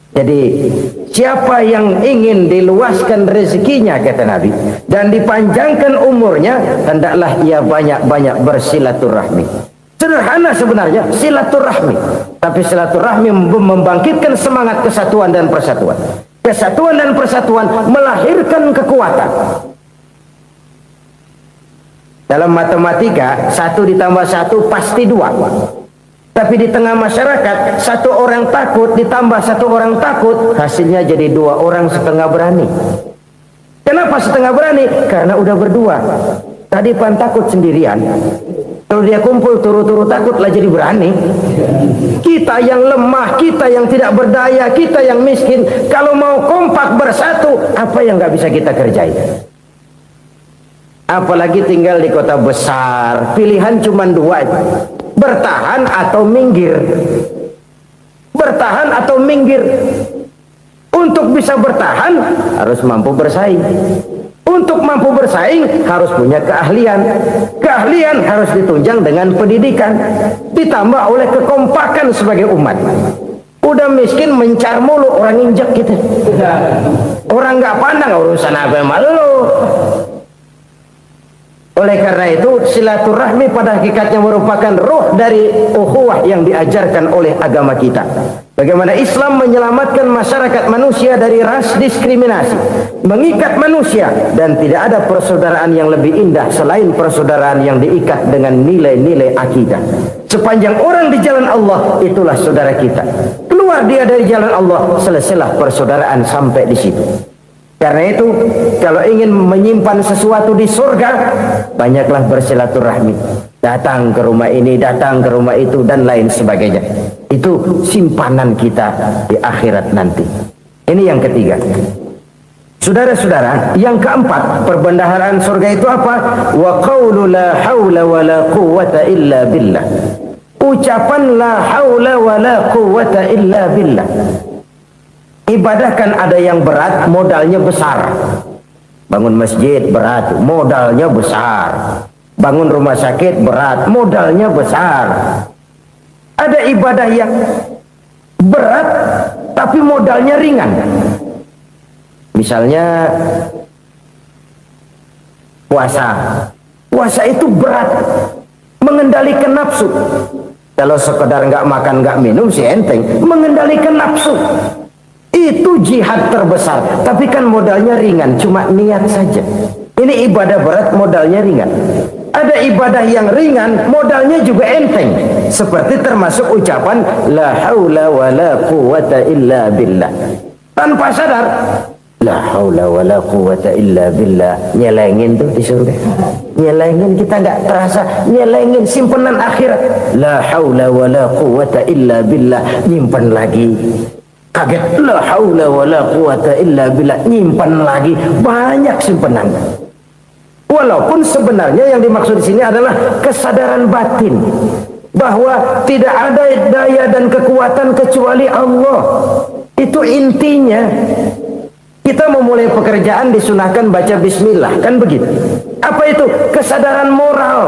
Jadi siapa yang ingin diluaskan rezekinya kata Nabi dan dipanjangkan umurnya, hendaklah ia banyak-banyak bersilaturahmi. Sederhana sebenarnya silaturahmi, tapi silaturahmi membangkitkan semangat kesatuan dan persatuan. Kesatuan dan persatuan melahirkan kekuatan. Dalam matematika 1 ditambah 1 pasti 2. Tapi di tengah masyarakat, 1 orang takut ditambah 1 orang takut, hasilnya jadi 2 orang setengah berani. Kenapa setengah berani? Karena udah berdua. Tadi pan takut sendirian. Kalau dia kumpul turu-turu takutlah jadi berani. Kita yang lemah, kita yang tidak berdaya, kita yang miskin, kalau mau kompak bersatu, apa yang nggak bisa kita kerjain? Apalagi tinggal di kota besar, pilihan cuma 2. Bertahan atau minggir. Bertahan atau minggir. Untuk bisa bertahan harus mampu bersaing. Untuk mampu bersaing harus punya keahlian. Keahlian harus ditunjang dengan pendidikan, ditambah oleh kekompakan sebagai umat. Udah miskin mencar mulu, orang injak gitu. Orang nggak pandang urusan apa malu. Oleh karena itu silaturahmi pada hakikatnya merupakan ruh dari ukhuwah yang diajarkan oleh agama kita. Bagaimana Islam menyelamatkan masyarakat manusia dari ras diskriminasi, mengikat manusia, dan tidak ada persaudaraan yang lebih indah selain persaudaraan yang diikat dengan nilai-nilai akidah. Sepanjang orang di jalan Allah, itulah saudara kita. Keluar dia dari jalan Allah, selesailah persaudaraan sampai di situ. Karena itu, kalau ingin menyimpan sesuatu di surga, banyaklah bersilaturahmi. Datang ke rumah ini, datang ke rumah itu, dan lain sebagainya. Itu simpanan kita di akhirat nanti. Ini yang ketiga. Saudara-saudara, yang keempat, perbendaharaan surga itu apa? Wa qawlu la hawla wa la quwwata illa billah. Ucapan la hawla wa la quwwata illa billah. Ibadah kan ada yang berat, modalnya besar. Bangun masjid berat, modalnya besar. Bangun rumah sakit berat, modalnya besar. Ada ibadah yang berat, tapi modalnya ringan. Misalnya puasa. Puasa itu berat, mengendalikan nafsu. Kalau sekedar nggak makan nggak minum sih enteng, mengendalikan nafsu. Itu jihad terbesar, tapi kan modalnya ringan, cuma niat saja. Ini ibadah berat, modalnya ringan. Ada ibadah yang ringan, modalnya juga enteng. Seperti termasuk ucapan la haula wa la quwwata illa billah. Tanpa sadar, la haula wa la quwwata illa billah. Nyelengin tuh di surga. Nyelengin, kita nggak terasa. Nyelengin simpenan akhirat. La haula wa la quwwata illa billah. Nyimpen lagi. Kaget, la haula wa la quwwata illa billah, nyimpan lagi, banyak simpanan. Walaupun sebenarnya yang dimaksud di sini adalah kesadaran batin bahwa tidak ada daya dan kekuatan kecuali Allah. Itu intinya. Kita memulai pekerjaan disunahkan baca bismillah, kan begitu. Apa itu? Kesadaran moral.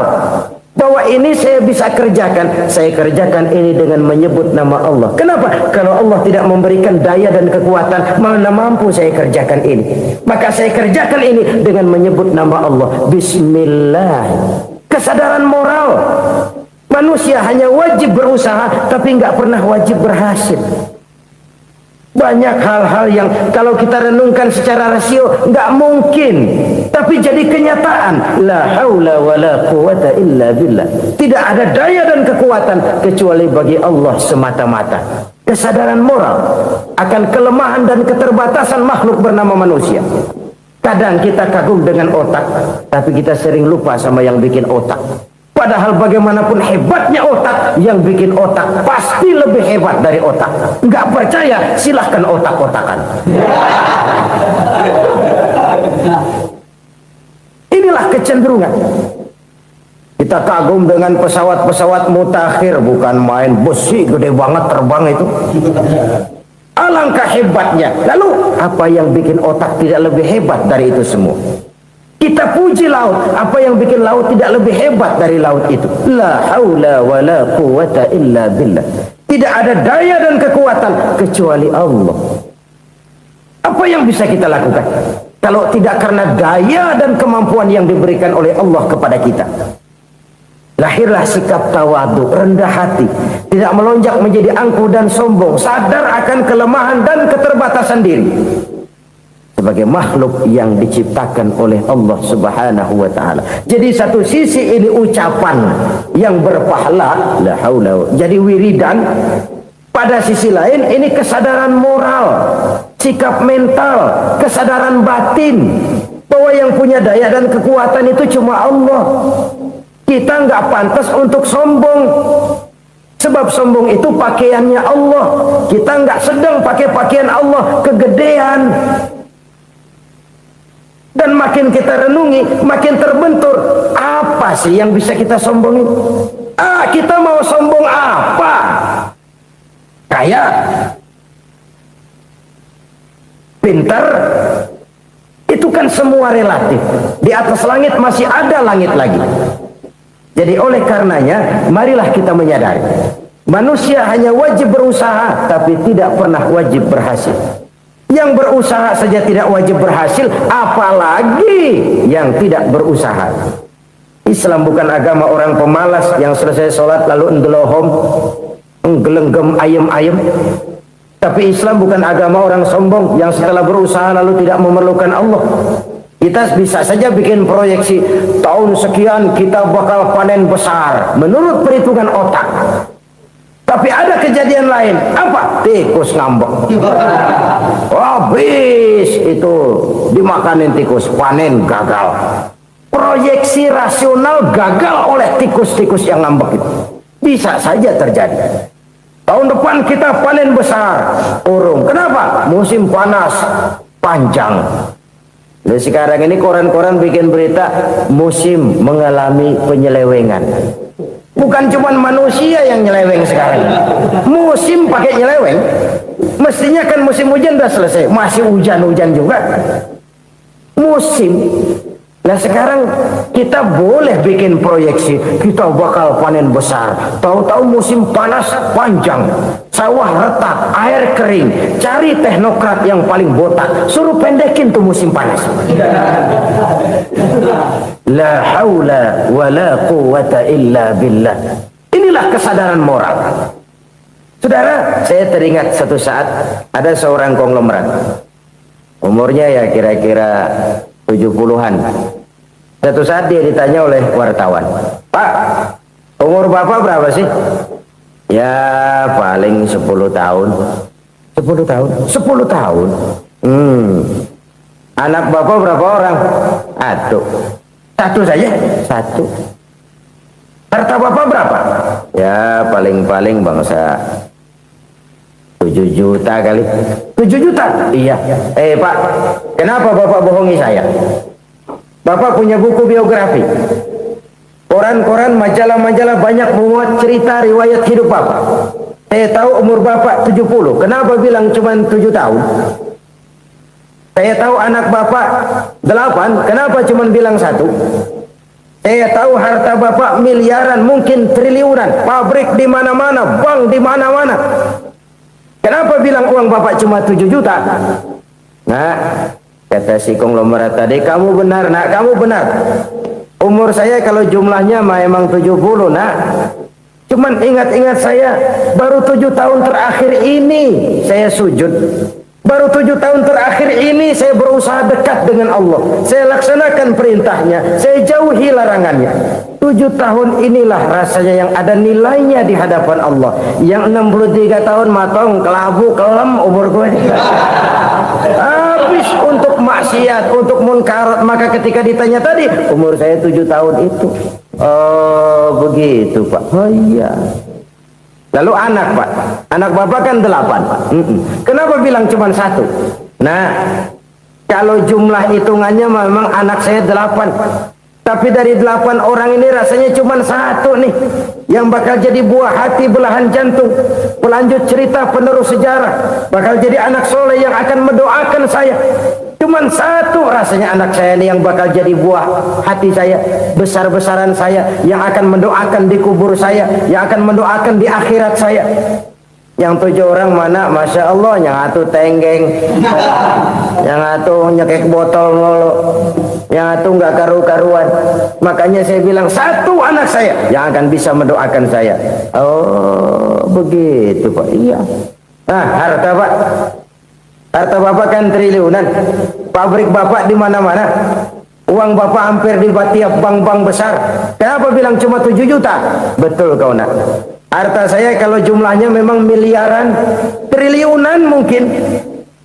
Bahwa ini saya bisa kerjakan. Saya kerjakan ini dengan menyebut nama Allah. Kenapa? Kalau Allah tidak memberikan daya dan kekuatan, mana mampu saya kerjakan ini. Maka saya kerjakan ini dengan menyebut nama Allah. Bismillah. Kesadaran moral. Manusia hanya wajib berusaha, tapi nggak pernah wajib berhasil. Banyak hal-hal yang kalau kita renungkan secara rasio nggak mungkin, tapi jadi kenyataan. La haula wala quwata illa billah. Tidak ada daya dan kekuatan kecuali bagi Allah semata-mata. Kesadaran moral akan kelemahan dan keterbatasan makhluk bernama manusia. Kadang kita kagum dengan otak, tapi kita sering lupa sama yang bikin otak. Padahal bagaimanapun hebatnya otak, yang bikin otak pasti lebih hebat dari otak. Nggak percaya, silahkan otak-otakan. Inilah kecenderungan. Kita kagum dengan pesawat-pesawat mutakhir, bukan main besi gede banget terbang itu. Alangkah hebatnya. Lalu apa yang bikin otak tidak lebih hebat dari itu semua? Kita puji laut, apa yang bikin laut tidak lebih hebat dari laut itu? La haula wala quwata illa billah. Tidak ada daya dan kekuatan kecuali Allah. Apa yang bisa kita lakukan kalau tidak karena daya dan kemampuan yang diberikan oleh Allah kepada kita? Lahirlah sikap tawadu, rendah hati, tidak melonjak menjadi angkuh dan sombong, sadar akan kelemahan dan keterbatasan diri. Sebagai makhluk yang diciptakan oleh Allah Subhanahu wa ta'ala. Jadi satu sisi ini ucapan yang berpahala, la haula, jadi wiridan. Pada sisi lain ini kesadaran moral, sikap mental, kesadaran batin bahwa yang punya daya dan kekuatan itu cuma Allah. Kita nggak pantas untuk sombong. Sebab sombong itu pakaiannya Allah. Kita nggak sedang pakai pakaian Allah, kegedean. Dan makin kita renungi, makin terbentur. Apa sih yang bisa kita sombongin? Kita mau sombong apa? Kaya? Pintar? Itu kan semua relatif. Di atas langit masih ada langit lagi. Jadi oleh karenanya, marilah kita menyadari. Manusia hanya wajib berusaha, tapi tidak pernah wajib berhasil. Yang berusaha saja tidak wajib berhasil, apalagi yang tidak berusaha. Islam bukan agama orang pemalas yang selesai sholat lalu enggelohom, enggelenggem ayem-ayem. Tapi Islam bukan agama orang sombong yang setelah berusaha lalu tidak memerlukan Allah. Kita bisa saja bikin proyeksi, tahun sekian kita bakal panen besar menurut perhitungan otak. Tapi ada kejadian lain. Apa? Tikus ngambek. Habis itu dimakanin tikus, panen gagal. Proyeksi rasional gagal oleh tikus-tikus yang ngambek itu. Bisa saja terjadi. Tahun depan kita panen besar, urung. Kenapa? Musim panas panjang. Nah, sekarang ini koran-koran bikin berita musim mengalami penyelewengan. Bukan cuma manusia yang nyeleweng sekarang. Musim pakai nyeleweng. Mestinya kan musim hujan udah selesai, masih hujan-hujan juga. Musim. Nah sekarang kita boleh bikin proyeksi, kita bakal panen besar. Tahu-tahu musim panas panjang, sawah retak, air kering. Cari teknokrat yang paling botak, suruh pendekin tuh musim panas. La haula wala quwata illa billah. Inilah kesadaran moral. Saudara, saya teringat satu saat ada seorang konglomerat. Umurnya ya kira-kira 70-an. Satu saat dia ditanya oleh wartawan, "Pak, umur Bapak berapa sih?" "Ya paling 10 tahun." 10 tahun? 10 tahun? Anak Bapak berapa orang? Satu saja? Satu. Harta Bapak berapa? Ya paling-paling bangsa 7 juta kali. 7 juta? Iya. Pak, kenapa Bapak bohongi saya? Bapak punya buku biografi. Koran-koran, majalah-majalah banyak memuat cerita riwayat hidup Bapak. Saya tahu umur Bapak 70. Kenapa bilang cuma 7 tahun? Saya tahu anak bapak 8, kenapa cuma bilang 1? Saya tahu harta bapak miliaran, mungkin triliunan, pabrik di mana-mana, bank di mana-mana. Kenapa bilang uang bapak cuma 7 juta? Nah, kata si konglomerat tadi, kamu benar nak, kamu benar. Umur saya kalau jumlahnya memang 70 nak. Cuman ingat-ingat saya, baru 7 tahun terakhir ini saya sujud. Baru 7 tahun terakhir ini saya berusaha dekat dengan Allah. Saya laksanakan perintahnya, saya jauhi larangannya. 7 tahun inilah rasanya yang ada nilainya di hadapan Allah. Yang 63 tahun matong, kelabu, kelem umur gue. Habis untuk maksiat, untuk munkarat. Maka ketika ditanya tadi, umur saya 7 tahun itu. Oh begitu Pak. Oh iya. Lalu anak Pak, anak bapak kan 8. Kenapa bilang cuma 1? Nah, kalau jumlah hitungannya memang anak saya 8. Tapi dari 8 orang ini rasanya cuma 1 nih yang bakal jadi buah hati, belahan jantung, pelanjut cerita, penerus sejarah, bakal jadi anak soleh yang akan mendoakan saya. Cuman 1 rasanya anak saya ini yang bakal jadi buah hati saya, besar-besaran saya, yang akan mendoakan di kubur saya, yang akan mendoakan di akhirat saya. Yang 7 orang mana, Masya Allah, yang 1 tenggeng, yang 1 nyekek botol mulu, yang 1 nggak karu-karuan. Makanya saya bilang 1 anak saya yang akan bisa mendoakan saya. Oh begitu Pak. Iya. Nah, harta Pak, harta bapak kan triliunan, pabrik bapak di mana-mana, uang bapak hampir di tiap bank-bank besar. Kenapa bilang cuma 7 juta? Betul kau nak. Harta saya kalau jumlahnya memang miliaran, triliunan mungkin.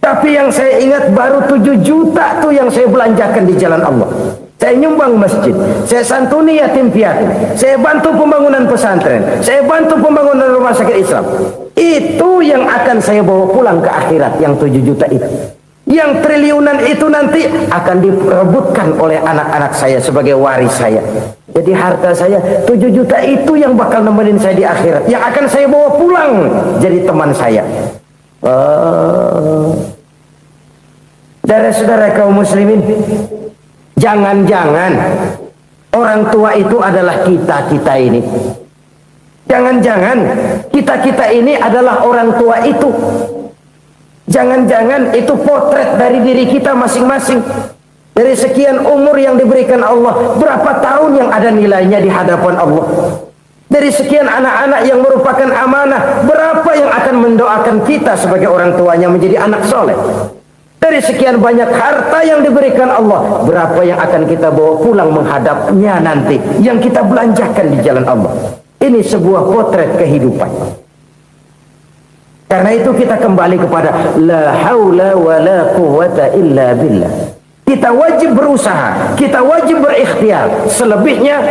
Tapi yang saya ingat baru 7 juta tuh yang saya belanjakan di jalan Allah. Saya nyumbang masjid, saya santuni yatim piatu, saya bantu pembangunan pesantren, saya bantu pembangunan rumah sakit Islam. Itu yang akan saya bawa pulang ke akhirat, yang 7 juta itu. Yang triliunan itu nanti akan diperebutkan oleh anak-anak saya sebagai waris saya. Jadi harta saya 7 juta itu yang bakal nemenin saya di akhirat, yang akan saya bawa pulang jadi teman saya. Saudara-saudara kaum muslimin, jangan-jangan orang tua itu adalah kita-kita ini. Jangan-jangan kita-kita ini adalah orang tua itu. Jangan-jangan itu potret dari diri kita masing-masing. Dari sekian umur yang diberikan Allah, berapa tahun yang ada nilainya di hadapan Allah? Dari sekian anak-anak yang merupakan amanah, berapa yang akan mendoakan kita sebagai orang tuanya menjadi anak soleh? Dari sekian banyak harta yang diberikan Allah, berapa yang akan kita bawa pulang menghadapnya nanti, yang kita belanjakan di jalan Allah? Ini sebuah potret kehidupan. Karena itu kita kembali kepada la haula wa la quwwata illa billah. Kita wajib berusaha, kita wajib berikhtiar. Selebihnya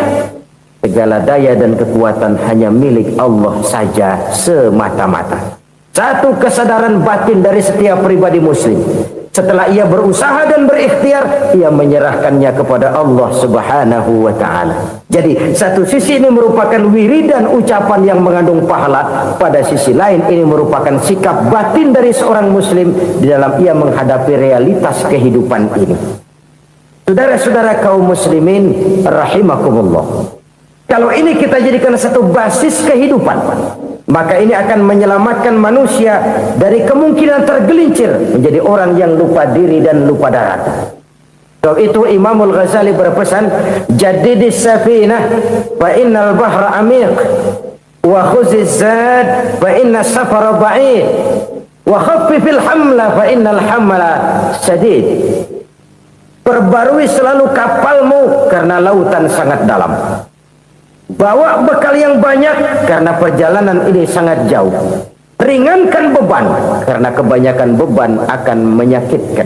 segala daya dan kekuatan hanya milik Allah saja semata-mata. Satu kesadaran batin dari setiap pribadi muslim. Setelah ia berusaha dan berikhtiar, ia menyerahkannya kepada Allah Subhanahu wa ta'ala. Jadi satu sisi ini merupakan wiridan ucapan yang mengandung pahala, pada sisi lain ini merupakan sikap batin dari seorang muslim di dalam ia menghadapi realitas kehidupan ini. Saudara-saudara kaum muslimin rahimakumullah, kalau ini kita jadikan satu basis kehidupan, maka ini akan menyelamatkan manusia dari kemungkinan tergelincir menjadi orang yang lupa diri dan lupa darat. Sebab itu Imamul Ghazali berpesan, jadidis safinah fa innal bahra amiq wa khuziz zad fa inna safara ba'id wa khaffifil hamla fa innal hamla sadid. Perbarui selalu kapalmu karena lautan sangat dalam. Bawa bekal yang banyak karena perjalanan ini sangat jauh. Ringankan beban karena kebanyakan beban akan menyakitkan.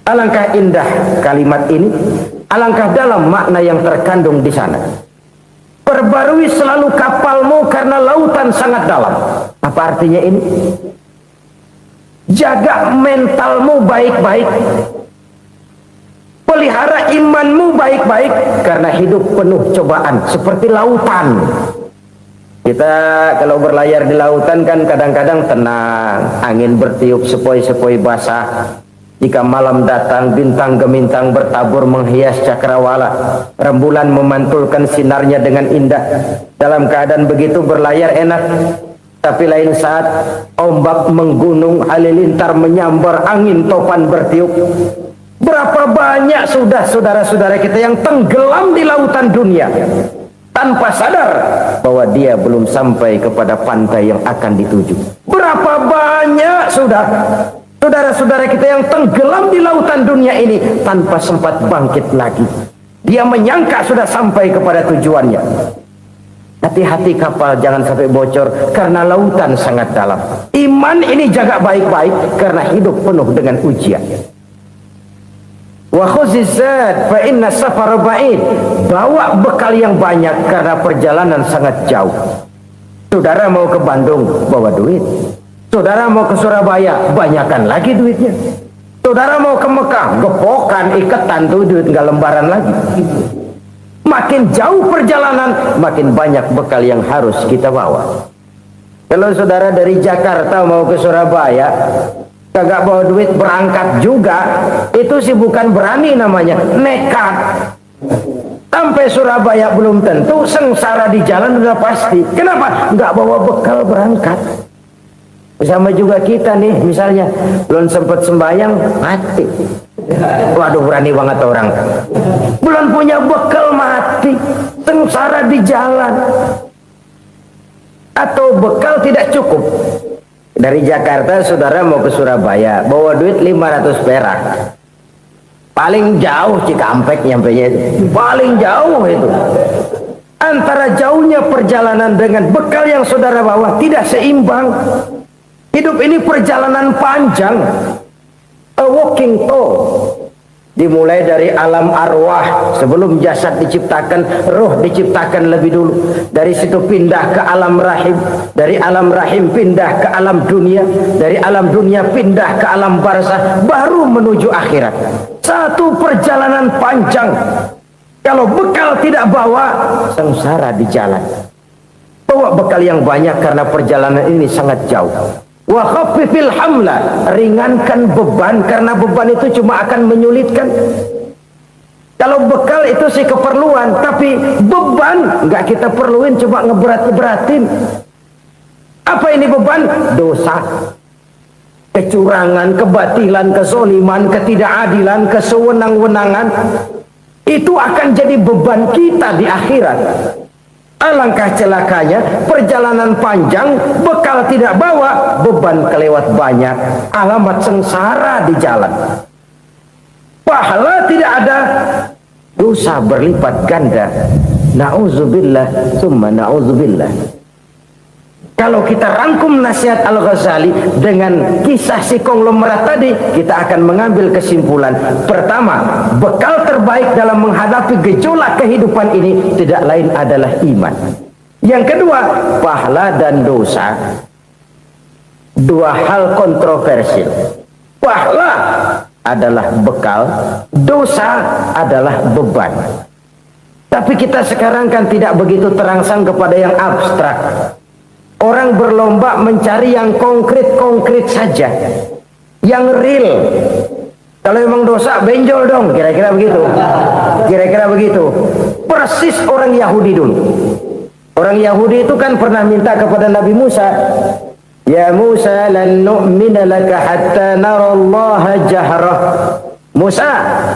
Alangkah indah kalimat ini, alangkah dalam makna yang terkandung di sana. Perbarui selalu kapalmu karena lautan sangat dalam. Apa artinya ini? Jaga mentalmu baik-baik. Pelihara imanmu baik-baik, karena hidup penuh cobaan seperti lautan. Kita kalau berlayar di lautan kan kadang-kadang tenang, angin bertiup sepoi-sepoi basah. Jika malam datang, bintang gemintang bertabur menghias cakrawala. Rembulan memantulkan sinarnya dengan indah. Dalam keadaan begitu berlayar enak. Tapi lain saat ombak menggunung, halilintar menyambar, angin topan bertiup. Berapa banyak sudah saudara-saudara kita yang tenggelam di lautan dunia tanpa sadar bahwa dia belum sampai kepada pantai yang akan dituju. Berapa banyak sudah saudara-saudara kita yang tenggelam di lautan dunia ini tanpa sempat bangkit lagi. Dia menyangka sudah sampai kepada tujuannya. Hati-hati kapal jangan sampai bocor karena lautan sangat dalam. Iman ini jaga baik-baik karena hidup penuh dengan ujian. Wa khuzizat fa inna safara ba'id. Bawa bekal yang banyak karena perjalanan sangat jauh. Saudara mau ke Bandung, bawa duit. Saudara mau ke Surabaya, banyakkan lagi duitnya. Saudara mau ke Mekah, gepokan, iketan tuh duit nggak lembaran lagi. Makin jauh perjalanan, makin banyak bekal yang harus kita bawa. Kalau saudara dari Jakarta mau ke Surabaya, kagak bawa duit berangkat juga, itu sih bukan berani namanya, nekat. Sampai Surabaya belum tentu, sengsara di jalan udah pasti. Kenapa? Nggak bawa bekal berangkat. Sama juga kita nih, misalnya belum sempat sembahyang, mati. Waduh, berani banget orang. Belum punya bekal, mati. Sengsara di jalan. Atau bekal tidak cukup. Dari Jakarta saudara mau ke Surabaya, bawa duit 500 perak. Paling jauh Cikampek nyampenya itu. Paling jauh itu. Antara jauhnya perjalanan dengan bekal yang saudara bawa tidak seimbang. Hidup ini perjalanan panjang, a walking tour. Dimulai dari alam arwah, sebelum jasad diciptakan, roh diciptakan lebih dulu. Dari situ pindah ke alam rahim, dari alam rahim pindah ke alam dunia, dari alam dunia pindah ke alam barzah, baru menuju akhirat. Satu perjalanan panjang. Kalau bekal tidak bawa, sengsara di jalan. Bawa bekal yang banyak karena perjalanan ini sangat jauh. Wa khaffifil hamla, ringankan beban karena beban itu cuma akan menyulitkan. Kalau bekal itu sih keperluan, tapi beban nggak kita perluin, cuma ngeberat-beratin. Apa ini beban? Dosa, kecurangan, kebatilan, kezoliman, ketidakadilan, kesewenang-wenangan. Itu akan jadi beban kita di akhirat. Alangkah celakanya, perjalanan panjang, bekal tidak bawa, beban kelewat banyak, alamat sengsara di jalan. Pahala tidak ada, dosa berlipat ganda. Na'udzubillah, summa na'udzubillah. Kalau kita rangkum nasihat Al-Ghazali dengan kisah si konglomerat tadi, kita akan mengambil kesimpulan. Pertama, bekal terbaik dalam menghadapi gejolak kehidupan ini tidak lain adalah iman. Yang kedua, pahala dan dosa. Dua hal kontroversial. Pahala adalah bekal, dosa adalah beban. Tapi kita sekarang kan tidak begitu terangsang kepada yang abstrak. Orang berlomba mencari yang konkret-konkret saja, yang real. Kalau memang dosa, benjol dong, kira-kira begitu. Kira-kira begitu. Persis orang Yahudi dulu. Orang Yahudi itu kan pernah minta kepada Nabi Musa, ya Musa, lan nu'mina laka hatta narallaha jahrah. Musa,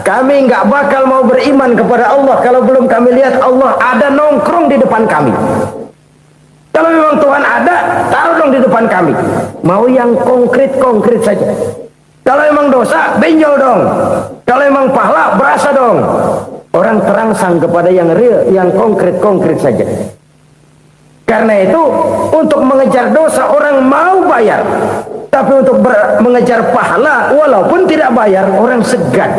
kami nggak bakal mau beriman kepada Allah kalau belum kami lihat Allah ada nongkrong di depan kami. Kalau memang Tuhan ada, taruh dong di depan kami. Mau yang konkret-konkret saja. Kalau memang dosa, benjol dong. Kalau memang pahala, berasa dong. Orang terangsang kepada yang real, yang konkret-konkret saja. Karena itu, untuk mengejar dosa, orang mau bayar. Tapi untuk mengejar pahala, walaupun tidak bayar, orang segan.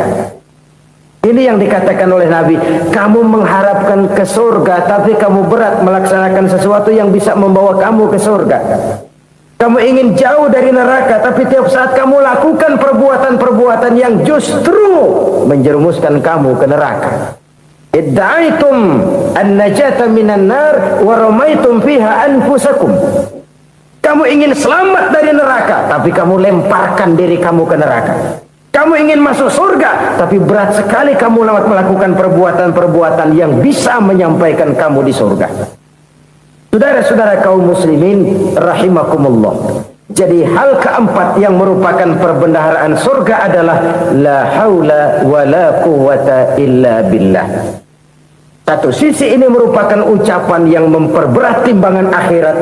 Ini yang dikatakan oleh Nabi, kamu mengharapkan ke surga, tapi kamu berat melaksanakan sesuatu yang bisa membawa kamu ke surga. Kamu ingin jauh dari neraka, tapi tiap saat kamu lakukan perbuatan-perbuatan yang justru menjerumuskan kamu ke neraka. Idda'aitum an-najata minan nar wa ramaitum fiha anfusakum. Kamu ingin selamat dari neraka, tapi kamu lemparkan diri kamu ke neraka. Kamu ingin masuk surga, tapi berat sekali kamu melakukan perbuatan-perbuatan yang bisa menyampaikan kamu di surga. Saudara-saudara kaum muslimin rahimakumullah. Jadi hal keempat yang merupakan perbendaharaan surga adalah la haula wa la quwwata illa billah. Satu sisi ini merupakan ucapan yang memperberat timbangan akhirat.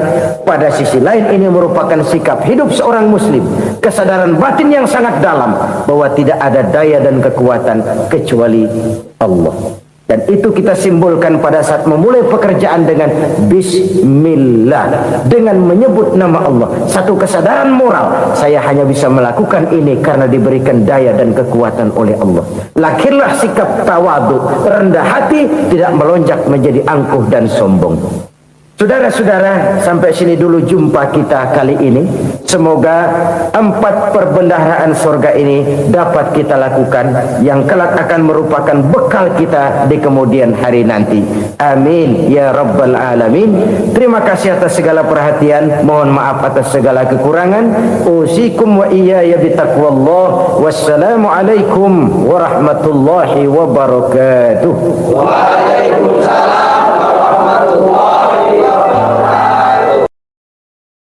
Pada sisi lain ini merupakan sikap hidup seorang muslim. Kesadaran batin yang sangat dalam bahwa tidak ada daya dan kekuatan kecuali Allah. Dan itu kita simbolkan pada saat memulai pekerjaan dengan bismillah, dengan menyebut nama Allah. Satu kesadaran moral, saya hanya bisa melakukan ini karena diberikan daya dan kekuatan oleh Allah. Lahirlah sikap tawadu, rendah hati, tidak melonjak menjadi angkuh dan sombong. Saudara-saudara, sampai sini dulu jumpa kita kali ini. Semoga 4 perbendaharaan surga ini dapat kita lakukan, yang kelak akan merupakan bekal kita di kemudian hari nanti. Amin ya rabbal alamin. Terima kasih atas segala perhatian. Mohon maaf atas segala kekurangan. Usikum wa iyaya bitaqwallah. Wassalamualaikum warahmatullahi wabarakatuh.